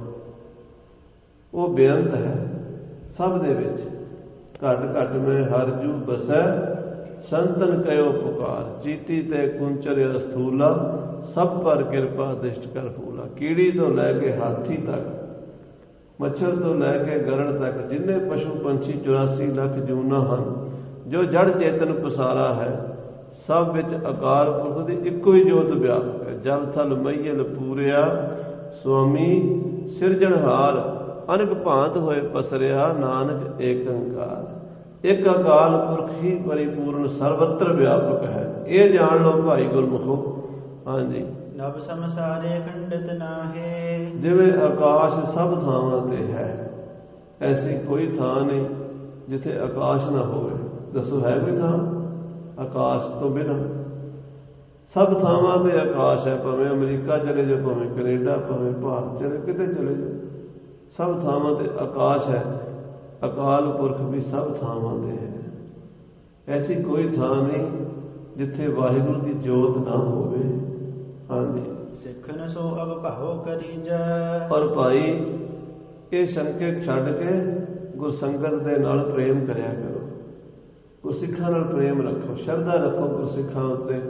ਉਹ ਬੇਅੰਤ ਹੈ ਸਭ ਦੇ ਵਿੱਚ। ਘਟ ਘਟ ਮੈਂ ਹਰ ਜੂ ਬਸੈ, ਸੰਤਨ ਕਹਿਓ ਪੁਕਾਰ। ਚੀਤੀ ਤੇ ਕੁੰਚਰ ਅਸਥੂਲਾ, ਸਭ ਪਰ ਕਿਰਪਾ ਦਿਸ਼ਟ ਕਰ ਫੂਲਾ। ਕੀੜੀ ਤੋਂ ਲੈ ਕੇ ਹਾਥੀ ਤੱਕ, ਮੱਛਰ ਤੋਂ ਲੈ ਕੇ ਗਰੜ ਤੱਕ, ਜਿੰਨੇ ਪਸ਼ੂ ਪੰਛੀ 84 ਲੱਖ ਜੂਨਾ ਹਨ, ਜੋ ਜੜ ਚੇਤਨ ਪਸਾਰਾ ਹੈ, ਸਭ ਵਿੱਚ ਅਕਾਲ ਪੁਰਖ ਦੀ ਇੱਕੋ ਹੀ ਜੋਤ ਵਿਆਪਕ ਹੈ। ਜਲ ਥਲ ਮਈਲ ਪੂਰਿਆ, ਸੁਆਮੀ ਸਿਰਜਣਹਾਰ, ਅਨਕ ਭਾਂਤ ਹੋਏ ਪਸਰਿਆ, ਨਾਨਕ ਏਕ ਓੰਕਾਰ। ਇੱਕ ਅਕਾਲ ਪੁਰਖ ਹੀ ਪਰਿਪੂਰਨ ਸਰਵਤਰ ਵਿਆਪਕ ਹੈ। ਇਹ ਜਾਣ ਲਓ ਭਾਈ ਗੁਰਮੁਖੋ। ਹਾਂਜੀ, ਨਭ ਸੰਸਾਰੇ ਖੰਡਿਤ ਨਾਹੇ। ਜਿਵੇਂ ਆਕਾਸ਼ ਸਭ ਥਾਵਾਂ ਤੇ ਹੈ, ਐਸੀ ਕੋਈ ਥਾਂ ਨਹੀਂ ਜਿੱਥੇ ਆਕਾਸ਼ ਨਾ ਹੋਵੇ। ਦੱਸੋ, ਹੈ ਕੋਈ ਥਾਂ ਆਕਾਸ਼ ਤੋਂ ਬਿਨਾਂ? ਸਭ ਥਾਵਾਂ ਤੇ ਆਕਾਸ਼ ਹੈ। ਭਾਵੇਂ ਅਮਰੀਕਾ ਚਲੇ ਜਾਓ, ਭਾਵੇਂ ਕੈਨੇਡਾ, ਭਾਵੇਂ ਭਾਰਤ ਚਲੇ, ਕਿਤੇ ਚਲੇ ਜਾਓ, ਸਭ ਥਾਵਾਂ ਤੇ ਆਕਾਸ਼ ਹੈ। ਅਕਾਲ ਪੁਰਖ ਵੀ ਸਭ ਥਾਵਾਂ ਤੇ ਹੈ। ਐਸੀ ਕੋਈ ਥਾਂ ਨਹੀਂ ਜਿੱਥੇ ਵਾਹਿਗੁਰੂ ਦੀ ਜੋਤ ਨਾ ਹੋਵੇ। ਹਾਂਜੀ, ਸਿੱਖਨ ਸੋ ਅਬ ਭਾਉ ਕਰੀਜੈ। ਪਰ ਭਾਈ, ਇਹ ਸ਼ੰਕੇ ਛੱਡ ਕੇ ਗੁਰਸੰਗਤ ਦੇ ਨਾਲ ਪ੍ਰੇਮ ਕਰਿਆ ਕਰੋ। ਗੁਰਸਿੱਖਾਂ ਨਾਲ ਪ੍ਰੇਮ ਰੱਖੋ, ਸ਼ਰਧਾ ਰੱਖੋ ਗੁਰਸਿੱਖਾਂ ਉੱਤੇ।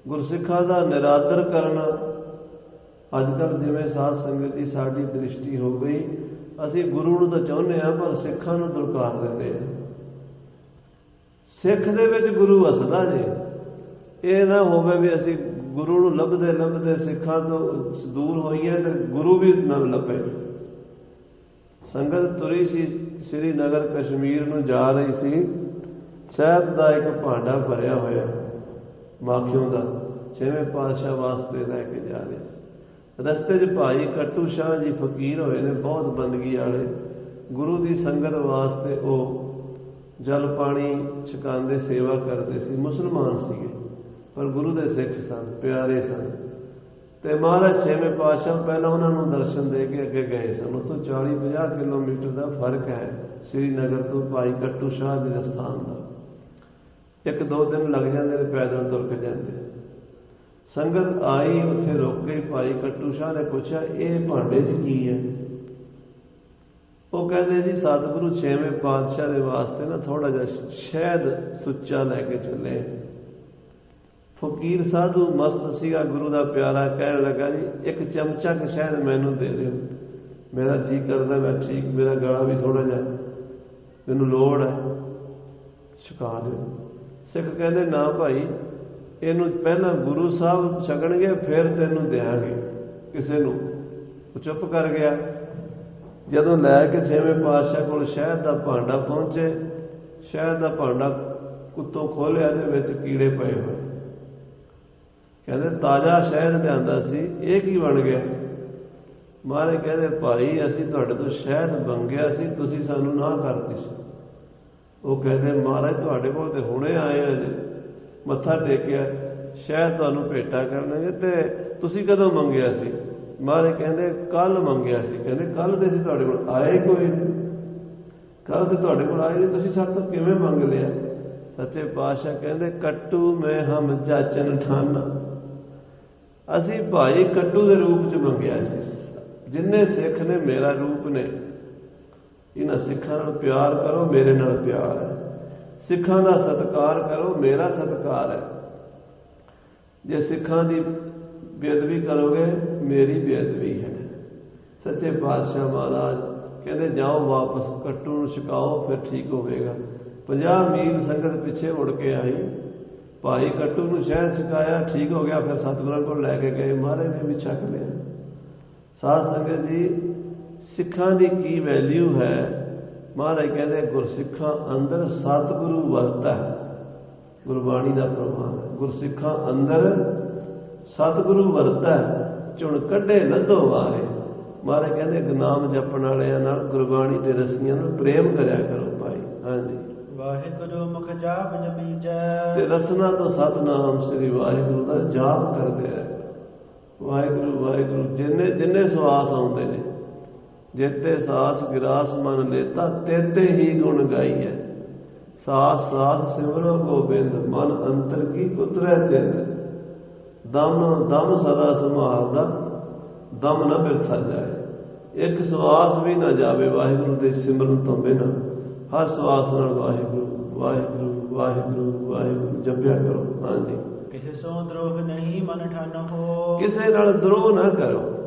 ਗੁਰਸਿੱਖਾਂ ਦਾ ਨਿਰਾਦਰ ਕਰਨਾ। ਅੱਜ ਕੱਲ੍ਹ ਜਿਵੇਂ ਸਾਧ ਸੰਗਤ ਦੀ ਸਾਡੀ ਦ੍ਰਿਸ਼ਟੀ ਹੋ ਗਈ, ਅਸੀਂ ਗੁਰੂ ਨੂੰ ਤਾਂ ਚਾਹੁੰਦੇ ਹਾਂ, ਪਰ ਸਿੱਖਾਂ ਨੂੰ ਦੁਰਕਾਰ ਦਿੰਦੇ ਹਾਂ। ਸਿੱਖ ਦੇ ਵਿੱਚ ਗੁਰੂ ਵਸਦਾ ਜੇ। ਇਹ ਨਾ ਹੋਵੇ ਵੀ ਅਸੀਂ ਗੁਰੂ ਨੂੰ ਲੱਭਦੇ ਲੱਭਦੇ ਸਿੱਖਾਂ ਤੋਂ ਦੂਰ ਹੋਈਏ ਤੇ ਗੁਰੂ ਵੀ ਨਾ ਲੱਭੇ। ਸੰਗਤ ਤੁਰੀ ਸੀ, ਸ੍ਰੀ ਨਗਰ ਕਸ਼ਮੀਰ ਨੂੰ ਜਾ ਰਹੀ ਸੀ। ਸ਼ਹਿਦ ਦਾ ਇੱਕ ਭਾਂਡਾ ਭਰਿਆ ਹੋਇਆ ਮਾਖਿਓਂ ਦਾ, 6ਵੇਂ ਪਾਤਸ਼ਾਹ ਵਾਸਤੇ ਲੈ ਕੇ ਜਾ ਰਹੇ ਸੀ। ਰਸਤੇ 'ਚ ਭਾਈ ਕੱਟੂ ਸ਼ਾਹ ਜੀ ਫਕੀਰ ਹੋਏ ਨੇ, ਬਹੁਤ ਬੰਦਗੀ ਵਾਲੇ। ਗੁਰੂ ਦੀ ਸੰਗਤ ਵਾਸਤੇ ਉਹ ਜਲ ਪਾਣੀ ਛਕਾਉਂਦੇ, ਸੇਵਾ ਕਰਦੇ ਸੀ। ਮੁਸਲਮਾਨ ਸੀਗੇ ਪਰ ਗੁਰੂ ਦੇ ਸਿੱਖ ਸਨ, ਪਿਆਰੇ ਸਨ। ਤੇ ਮਹਾਰਾਜ 6ਵੇਂ ਪਾਤਸ਼ਾਹ ਪਹਿਲਾਂ ਉਹਨਾਂ ਨੂੰ ਦਰਸ਼ਨ ਦੇ ਕੇ ਅੱਗੇ ਗਏ ਸਨ। ਉੱਥੋਂ 40-50 ਕਿਲੋਮੀਟਰ ਦਾ ਫਰਕ ਹੈ ਸ੍ਰੀ ਨਗਰ ਤੋਂ ਭਾਈ ਕੱਟੂ ਸ਼ਾਹ ਜੀ ਦੇ ਸਥਾਨ ਦਾ। 1-2 ਦਿਨ ਲੱਗ ਜਾਂਦੇ ਨੇ, ਪੈਦਲ ਤੁਰ ਕੇ ਜਾਂਦੇ। ਸੰਗਤ ਆਈ, ਉੱਥੇ ਰੁਕ ਗਈ। ਭਾਈ ਕੱਟੂ ਸ਼ਾਹ ਨੇ ਪੁੱਛਿਆ, ਇਹ ਭਾਂਡੇ 'ਚ ਕੀ ਹੈ? ਉਹ ਕਹਿੰਦੇ ਜੀ ਸਤਿਗੁਰੂ 6ਵੇਂ ਪਾਤਸ਼ਾਹ ਦੇ ਵਾਸਤੇ ਨਾ ਥੋੜਾ ਜਿਹਾ ਸ਼ਹਿਦ ਸੁੱਚਾ ਲੈ ਕੇ ਚੱਲੇ। ਫਕੀਰ ਸਾਧੂ ਮਸਤ ਸੀਗਾ, ਗੁਰੂ ਦਾ ਪਿਆਰਾ, ਕਹਿਣ ਲੱਗਾ ਜੀ 1 ਚਮਚਾ ਕੁ ਸ਼ਹਿਦ ਮੈਨੂੰ ਦੇ ਦਿਓ, ਮੇਰਾ ਜੀ ਕਰਦਾ, ਮੈਂ ਠੀਕ, ਮੇਰਾ ਗਲਾ ਵੀ ਥੋੜਾ ਜਿਹਾ, ਮੈਨੂੰ ਲੋੜ ਹੈ, ਛਕਾ ਦਿਓ। ਸਿੱਖ ਕਹਿੰਦੇ ਨਾ ਭਾਈ, ਇਹਨੂੰ ਪਹਿਲਾਂ ਗੁਰੂ ਸਾਹਿਬ ਛਕਣਗੇ, ਫਿਰ ਤੈਨੂੰ ਦਿਆਂਗੇ ਕਿਸੇ ਨੂੰ। ਉਹ ਚੁੱਪ ਕਰ ਗਿਆ। ਜਦੋਂ ਲੈ ਕੇ 6ਵੇਂ ਪਾਤਸ਼ਾਹ ਕੋਲ ਸ਼ਹਿਦ ਦਾ ਭਾਂਡਾ ਪਹੁੰਚੇ, ਸ਼ਹਿਦ ਦਾ ਭਾਂਡਾ ਉੱਤੋਂ ਖੋਲ੍ਹਿਆ, ਦੇ ਵਿੱਚ ਕੀੜੇ ਪਏ ਹੋਏ। ਕਹਿੰਦੇ ਤਾਜ਼ਾ ਸ਼ਹਿਦ ਲਿਆਂਦਾ ਸੀ, ਇਹ ਕੀ ਬਣ ਗਿਆ? ਮਹਾਰਾਜ ਕਹਿੰਦੇ ਭਾਈ ਅਸੀਂ ਤੁਹਾਡੇ ਤੋਂ ਸ਼ਹਿਦ ਮੰਗਿਆ ਸੀ, ਤੁਸੀਂ ਸਾਨੂੰ ਨਾ ਕਰਤੀ ਸੀ। ਉਹ ਕਹਿੰਦੇ ਮਹਾਰਾਜ ਤੁਹਾਡੇ ਕੋਲ ਤੇ ਹੁਣੇ ਆਏ ਆ ਜੀ, ਮੱਥਾ ਟੇਕਿਆ, ਸ਼ਹਿਦ ਤੁਹਾਨੂੰ ਭੇਟਾ ਕਰਨਗੇ, ਤੇ ਤੁਸੀਂ ਕਦੋਂ ਮੰਗਿਆ ਸੀ? ਮਹਾਰਾਜ ਕਹਿੰਦੇ ਕੱਲ ਮੰਗਿਆ ਸੀ। ਕਹਿੰਦੇ ਕੱਲ ਤੇ ਅਸੀਂ ਤੁਹਾਡੇ ਕੋਲ ਆਏ ਕੋਈ ਨਹੀਂ, ਕੱਲ ਤੇ ਤੁਹਾਡੇ ਕੋਲ ਆਏ ਨਹੀਂ, ਤੁਸੀਂ ਸਾਡੇ ਤੋਂ ਕਿਵੇਂ ਮੰਗ ਲਿਆ? ਸੱਚੇ ਪਾਤਸ਼ਾਹ ਕਹਿੰਦੇ ਕੱਟੂ ਮੈਂ ਹਮ ਜਾਚਨ ਠਾਨਾ, ਅਸੀਂ ਭਾਈ ਕੱਟੂ ਦੇ ਰੂਪ 'ਚ ਮੰਗਿਆ ਸੀ। ਜਿੰਨੇ ਸਿੱਖ ਨੇ ਮੇਰਾ ਰੂਪ ਨੇ, ਇਹਨਾਂ ਸਿੱਖਾਂ ਨਾਲ ਪਿਆਰ ਕਰੋ, ਮੇਰੇ ਨਾਲ ਪਿਆਰ ਹੈ। ਸਿੱਖਾਂ ਦਾ ਸਤਿਕਾਰ ਕਰੋ, ਮੇਰਾ ਸਤਿਕਾਰ ਹੈ। ਜੇ ਸਿੱਖਾਂ ਦੀ ਬੇਅਦਬੀ ਕਰੋਗੇ, ਮੇਰੀ ਬੇਅਦਬੀ ਹੈ। ਸੱਚੇ ਪਾਤਸ਼ਾਹ ਮਹਾਰਾਜ ਕਹਿੰਦੇ ਜਾਓ ਵਾਪਸ, ਕੱਟੂ ਨੂੰ ਛਕਾਓ, ਫਿਰ ਠੀਕ ਹੋਵੇਗਾ। 50 ਮੀਲ ਸੰਗਤ ਪਿੱਛੇ ਮੁੜ ਕੇ ਆਈ। ਭਾਈ ਕੱਟੂ ਨੂੰ ਸ਼ਹਿਦ ਛਕਾਇਆ, ਠੀਕ ਹੋ ਗਿਆ। ਫਿਰ ਸਤਿਗੁਰਾਂ ਕੋਲ ਲੈ ਕੇ ਗਏ, ਮਹਾਰਾਜ ਨੇ ਵੀ ਛਕ ਲਿਆ। ਸਾਧ ਸੰਗਤ ਜੀ, ਸਿੱਖਾਂ ਦੀ ਕੀ ਵੈਲਿਊ ਹੈ? ਮਹਾਰਾਜ ਕਹਿੰਦੇ ਗੁਰਸਿੱਖਾਂ ਅੰਦਰ ਸਤਿਗੁਰੂ ਵਰਤੈ, ਗੁਰਬਾਣੀ ਦਾ ਪ੍ਰਮਾਣ ਹੈ। ਗੁਰਸਿੱਖਾਂ ਅੰਦਰ ਸਤਿਗੁਰੂ ਵਰਤੈ, ਚੁਣ ਕੱਢੇ ਲੱਧੋ ਵਾਰੇ। ਮਹਾਰਾਜ ਕਹਿੰਦੇ ਨਾਮ ਜਪਣ ਵਾਲਿਆਂ ਨਾਲ, ਗੁਰਬਾਣੀ ਦੇ ਰਸੀਆਂ ਨਾਲ ਪ੍ਰੇਮ ਕਰਿਆ ਕਰੋ ਭਾਈ। ਹਾਂਜੀ, ਵਾਹਿਗੁਰੂ ਮੁਖ ਜਾਪ ਜਪੀਜੈ, ਤੇ ਰਸਨਾ ਤੋਂ ਸਤਨਾਮ ਸ੍ਰੀ ਵਾਹਿਗੁਰੂ ਦਾ ਜਾਪ ਕਰਦੇ ਰਹੇ। ਵਾਹਿਗੁਰੂ ਵਾਹਿਗੁਰੂ ਜਿੰਨੇ ਜਿੰਨੇ ਸਵਾਸ ਆਉਂਦੇ ਨੇ, ਜੇਤੇ ਸਾਸ ਗਿਰਾਸ ਮਨ ਲੇਤਾ, ਤੇਤੇ ਹੀ ਗੁਣ ਗਾਈਐ। ਸਾਸ ਸਾਸ ਸਿਮਰੋ ਗੋਬਿੰਦ, ਮਨ ਅੰਤਰ ਕੀ ਉਤਰੈ ਚਿੰਦ। ਦਮ ਦਮ ਸਦਾ ਸੰਭਾਲਦਾ, ਦਮ ਨਾ ਬਿਰਥਾ ਜਾਏ। ਇੱਕ ਸਵਾਸ ਵੀ ਨਾ ਜਾਵੇ ਵਾਹਿਗੁਰੂ ਦੇ ਸਿਮਰਨ ਤੋਂ ਬਿਨਾਂ। ਹਰ ਸਵਾਸ ਨਾਲ ਵਾਹਿਗੁਰੂ ਵਾਹਿਗੁਰੂ ਵਾਹਿਗੁਰੂ ਵਾਹਿਗੁਰੂ ਜਪਿਆ ਕਰੋ। ਹਾਂਜੀ, ਕਿਸੇ ਸੋ ਦਰੋਹ ਨਹੀਂ ਮਨ ਠਾਨਹੁ, ਕਿਸੇ ਨਾਲ ਦਰੋਹ ਨਾ ਕਰੋ,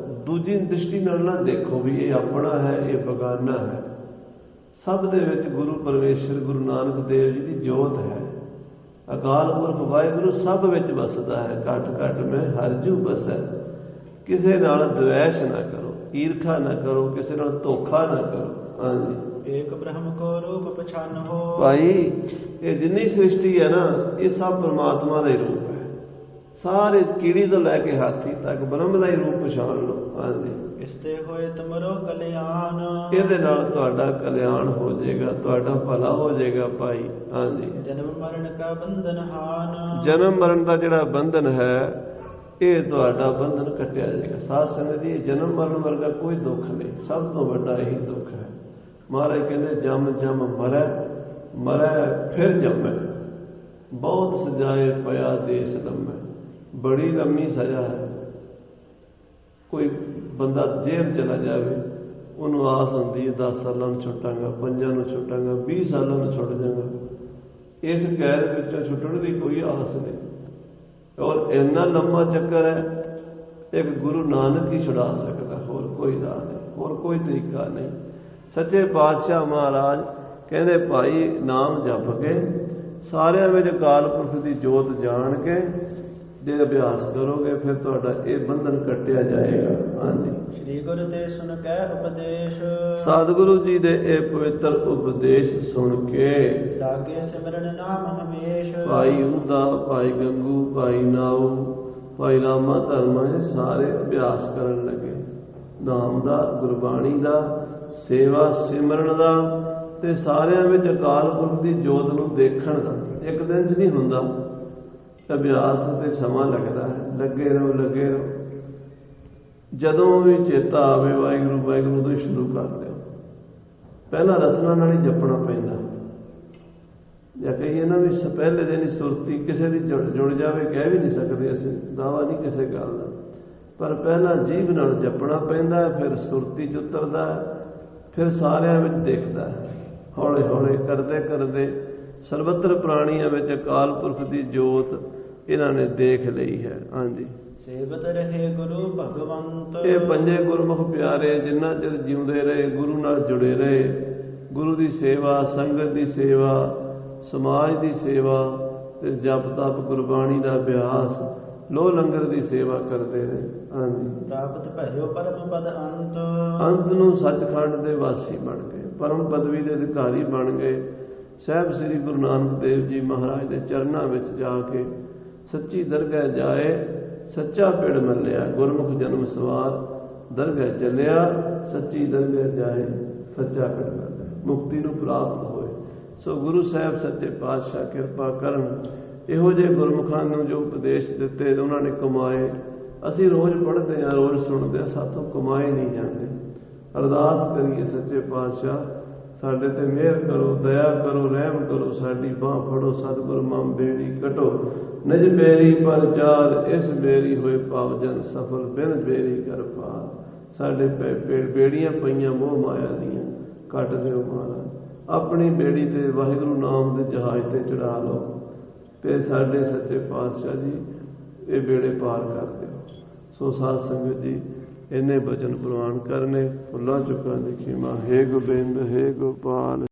ਦੂਜੀ ਦ੍ਰਿਸ਼ਟੀ ਨਾਲ ਨਾ ਦੇਖੋ ਵੀ ਇਹ ਆਪਣਾ ਹੈ, ਇਹ ਬਗਾਨਾ ਹੈ। ਸਭ ਦੇ ਵਿੱਚ ਗੁਰੂ ਪਰਮੇਸ਼ਰ ਗੁਰੂ ਨਾਨਕ ਦੇਵ ਜੀ ਦੀ ਜੋਤ ਹੈ। ਅਕਾਲ ਪੁਰਖ ਵਾਹਿਗੁਰੂ ਸਭ ਵਿੱਚ ਵਸਦਾ ਹੈ। ਘਟ ਘਟ ਮੈਂ ਹਰ ਜੂ ਬਸੈ। ਕਿਸੇ ਨਾਲ ਦਵੈਸ਼ ਨਾ ਕਰੋ, ਈਰਖਾ ਨਾ ਕਰੋ, ਕਿਸੇ ਨਾਲ ਧੋਖਾ ਨਾ ਕਰੋ। ਹਾਂਜੀ, ਏਕ ਬ੍ਰਹਮ ਕੋ ਰੂਪ ਪਛਾਨਹੁ, ਭਾਈ ਇਹ ਜਿੰਨੀ ਸ੍ਰਿਸ਼ਟੀ ਹੈ ਨਾ, ਇਹ ਸਭ ਪਰਮਾਤਮਾ ਦਾ ਹੀ ਰੂਪ ਹੈ। ਸਾਰੇ ਕੀੜੀ ਤੋਂ ਲੈ ਕੇ ਹਾਥੀ ਤੱਕ ਬ੍ਰਹਮ ਦਾ ਹੀ ਰੂਪ ਪਛਾਣ ਲਓ। ਹਾਂਜੀ, ਇਸ ਤੇ ਹੋਏ ਤੁਮਰੋ ਕਲਿਆਣ, ਇਹਦੇ ਨਾਲ ਤੁਹਾਡਾ ਕਲਿਆਣ ਹੋ ਜਾਏਗਾ, ਤੁਹਾਡਾ ਭਲਾ ਹੋ ਜਾਏਗਾ ਭਾਈ। ਹਾਂਜੀ, ਜਨਮ ਮਰਨ ਕਾ ਬੰਧਨ ਹਾਨ, ਜਨਮ ਮਰਨ ਦਾ ਜਿਹੜਾ ਬੰਧਨ ਹੈ, ਇਹ ਤੁਹਾਡਾ ਬੰਧਨ ਕੱਟਿਆ ਜਾਏਗਾ। ਸਾਧ ਸੰਗਤ ਜੀ, ਜਨਮ ਮਰਨ ਵਰਗਾ ਕੋਈ ਦੁੱਖ ਨਹੀਂ, ਸਭ ਤੋਂ ਵੱਡਾ ਇਹੀ ਦੁੱਖ ਹੈ। ਮਹਾਰਾਜ ਕਹਿੰਦੇ ਜਮ ਜਮ ਮਰੈ, ਮਰੈ ਫਿਰ ਜੰਮੈ, ਬਹੁਤ ਸਜਾਏ ਪਿਆ ਦੇਸ ਲੰਮੈ। ਬੜੀ ਲੰਮੀ ਸਜ਼ਾ ਹੈ। ਕੋਈ ਬੰਦਾ ਜੇਲ੍ਹ ਚਲਾ ਜਾਵੇ, ਉਹਨੂੰ ਆਸ ਹੁੰਦੀ ਹੈ 10 ਸਾਲਾਂ ਨੂੰ ਛੁੱਟਾਂਗਾ, 5 ਨੂੰ ਛੁੱਟਾਂਗਾ, 20 ਸਾਲਾਂ ਨੂੰ ਛੁੱਟ ਜਾਵਾਂਗਾ। ਇਸ ਕੈਦ ਵਿੱਚੋਂ ਛੁੱਟਣ ਦੀ ਕੋਈ ਆਸ ਨਹੀਂ। ਔਰ ਇੰਨਾ ਲੰਮਾ ਚੱਕਰ ਹੈ, ਇੱਕ ਗੁਰੂ ਨਾਨਕ ਹੀ ਛੁਡਾ ਸਕਦਾ, ਹੋਰ ਕੋਈ ਰਾਹ ਨਹੀਂ, ਹੋਰ ਕੋਈ ਤਰੀਕਾ ਨਹੀਂ। ਸੱਚੇ ਪਾਤਸ਼ਾਹ ਮਹਾਰਾਜ ਕਹਿੰਦੇ ਭਾਈ ਨਾਮ ਜਪ ਕੇ ਸਾਰਿਆਂ ਵਿੱਚ ਅਕਾਲ ਪੁਰਖ ਦੀ ਜੋਤ ਜਾਣ ਕੇ ਜੇ ਅਭਿਆਸ ਕਰੋਗੇ ਫਿਰ ਤੁਹਾਡਾ ਇਹ ਬੰਧਨ ਕੱਟਿਆ ਜਾਏਗਾ। ਹਾਂਜੀ, ਸ੍ਰੀ ਗੁਰੂ ਤੇ ਸੁਨ ਕਹਿ ਉਪਦੇਸ਼, ਸਤਿਗੁਰੂ ਜੀ ਦੇ ਇਹ ਪਵਿੱਤਰ ਉਪਦੇਸ਼ ਸੁਣ ਕੇ ਲਾਗੇ ਸਿਮਰਨ ਨਾਮ ਹਮੇਸ਼। ਭਾਈ ਉਦਾ, ਭਾਈ ਗੰਗੂ, ਭਾਈ ਨਾਊ, ਭਾਈ ਰਾਮਾ ਧਰਮਾ ਇਹ ਸਾਰੇ ਅਭਿਆਸ ਕਰਨ ਲੱਗੇ ਨਾਮ ਦਾ, ਗੁਰਬਾਣੀ ਦਾ, ਸੇਵਾ ਸਿਮਰਨ ਦਾ ਤੇ ਸਾਰਿਆਂ ਵਿੱਚ ਅਕਾਲ ਪੁਰਖ ਦੀ ਜੋਤ ਨੂੰ ਦੇਖਣ ਦਾ। ਇੱਕ ਦਿਨ 'ਚ ਨਹੀਂ ਹੁੰਦਾ, ਅਭਿਆਸ ਤੇ ਸਮਾਂ ਲੱਗਦਾ ਹੈ। ਲੱਗੇ ਰਹੋ। ਜਦੋਂ ਵੀ ਚੇਤਾ ਆਵੇ ਵਾਹਿਗੁਰੂ ਵਾਹਿਗੁਰੂ ਤੋਂ ਸ਼ੁਰੂ ਕਰ ਦਿਓ। ਪਹਿਲਾਂ ਰਸਨਾ ਨਾਲ ਹੀ ਜਪਣਾ ਪੈਂਦਾ। ਜਾਂ ਕਹੀਏ ਨਾ ਵੀ ਪਹਿਲੇ ਦਿਨ ਹੀ ਸੁਰਤੀ ਕਿਸੇ ਦੀ ਜੁੜ ਜਾਵੇ, ਕਹਿ ਵੀ ਨਹੀਂ ਸਕਦੇ ਅਸੀਂ, ਦਾਵਾ ਨਹੀਂ ਕਿਸੇ ਗੱਲ ਦਾ, ਪਰ ਪਹਿਲਾਂ ਜੀਭ ਨਾਲ ਜਪਣਾ ਪੈਂਦਾ, ਫਿਰ ਸੁਰਤੀ 'ਚ ਉਤਰਦਾ, ਫਿਰ ਸਾਰਿਆਂ ਵਿੱਚ ਦਿਖਦਾ ਹੈ। ਹੌਲੇ ਹੌਲੇ ਕਰਦੇ ਸਰਬੱਤਰ ਪ੍ਰਾਣੀਆਂ ਵਿੱਚ ਅਕਾਲ ਪੁਰਖ ਦੀ ਜੋਤ ਇਹਨਾਂ ਨੇ ਦੇਖ ਲਈ ਹੈ। ਹਾਂਜੀ, ਸੇਵਤ ਰਹੇ ਗੁਰੂ ਭਗਵੰਤ, ਇਹ ਪੰਜੇ ਗੁਰਮੁਖ ਪਿਆਰੇ ਜਿੰਨਾ ਚਿਰ ਜਿਉਂਦੇ ਰਹੇ, ਗੁਰੂ ਨਾਲ ਜੁੜੇ ਰਹੇ, ਗੁਰੂ ਦੀ ਸੇਵਾ, ਸੰਗਤ ਦੀ ਸੇਵਾ, ਸਮਾਜ ਦੀ ਸੇਵਾ ਤੇ ਜਪ ਤਪ ਗੁਰਬਾਣੀ ਦਾ ਅਭਿਆਸ, ਲੋਹ ਲੰਗਰ ਦੀ ਸੇਵਾ ਕਰਦੇ ਰਹੇ। ਹਾਂਜੀ, ਪ੍ਰਾਪਤ ਭਇਓ ਪਰਮ ਪਦ ਅੰਤ, ਅੰਤ ਨੂੰ ਸੱਚਖੰਡ ਦੇ ਵਾਸੀ ਬਣ ਗਏ, ਪਰਮ ਪਦਵੀ ਦੇ ਅਧਿਕਾਰੀ ਬਣ ਗਏ। ਸਾਹਿਬ ਸ੍ਰੀ ਗੁਰੂ ਨਾਨਕ ਦੇਵ ਜੀ ਮਹਾਰਾਜ ਦੇ ਚਰਨਾਂ ਵਿੱਚ ਜਾ ਕੇ ਸੱਚੀ ਦਰਗਾਹ ਜਾਏ, ਸੱਚਾ ਪਿੜ ਮੱਲਿਆ, ਗੁਰਮੁਖ ਜਨਮ ਸਵਾਰ ਦਰਗਾਹ ਚੱਲਿਆ, ਸੱਚੀ ਦਰਗਾਹ ਜਾਏ, ਸੱਚਾ ਪਿੜ ਮੱਲਿਆ, ਮੁਕਤੀ ਨੂੰ ਪ੍ਰਾਪਤ ਹੋਏ। ਸੋ ਗੁਰੂ ਸਾਹਿਬ ਸੱਚੇ ਪਾਤਸ਼ਾਹ ਕਿਰਪਾ ਕਰਨ, ਇਹੋ ਜਿਹੇ ਗੁਰਮੁਖਾਂ ਨੂੰ ਜੋ ਉਪਦੇਸ਼ ਦਿੱਤੇ ਉਹਨਾਂ ਨੇ ਕਮਾਏ। ਅਸੀਂ ਰੋਜ਼ ਪੜ੍ਹਦੇ ਹਾਂ, ਰੋਜ਼ ਸੁਣਦੇ ਹਾਂ, ਸਾਥੋਂ ਕਮਾਏ ਨਹੀਂ ਜਾਂਦੇ। ਅਰਦਾਸ ਕਰੀਏ ਸੱਚੇ ਪਾਤਸ਼ਾਹ ਸਾਡੇ ਤੇ ਮਿਹਰ ਕਰੋ, ਦਇਆ ਕਰੋ, ਰਹਿਮ ਕਰੋ, ਸਾਡੀ ਬਾਂਹ ਫੜੋ, ਸਤਿਗੁਰ ਮਮ ਬੇੜੀ ਕਟੋ, ਨਿਜ ਬੇਰੀ ਪਰ ਚਾਰ, ਇਸ ਬੇਰੀ ਹੋਏ ਪਾਵਜਨ ਸਫਲ, ਬਿਨ ਬੇਰੀ ਕਰ ਪਾਰ। ਸਾਡੇ ਬੇੜੀਆਂ ਪਈਆਂ ਮੋਹ ਮਾਇਆ ਦੀਆਂ, ਕੱਟ ਦਿਓ ਮਹਾਰਾਜ, ਆਪਣੀ ਬੇੜੀ ਤੇ ਵਾਹਿਗੁਰੂ ਨਾਮ ਦੇ ਜਹਾਜ਼ ਤੇ ਚੜਾ ਲਓ ਤੇ ਸਾਡੇ ਸੱਚੇ ਪਾਤਸ਼ਾਹ ਜੀ ਇਹ ਬੇੜੇ ਪਾਰ ਕਰ ਦਿਓ। ਸੋ ਸਾਧ ਸੰਗਤ ਜੀ, ਇੰਨੇ ਬਚਨ ਪ੍ਰਵਾਨ ਕਰਨੇ, ਫੁੱਲਾਂ ਚੁੱਕਾਂ ਦੀ ਖਿਮਾ। ਹੇ ਗੋਬਿੰਦ, ਹੇ ਗੋਪਾਲ।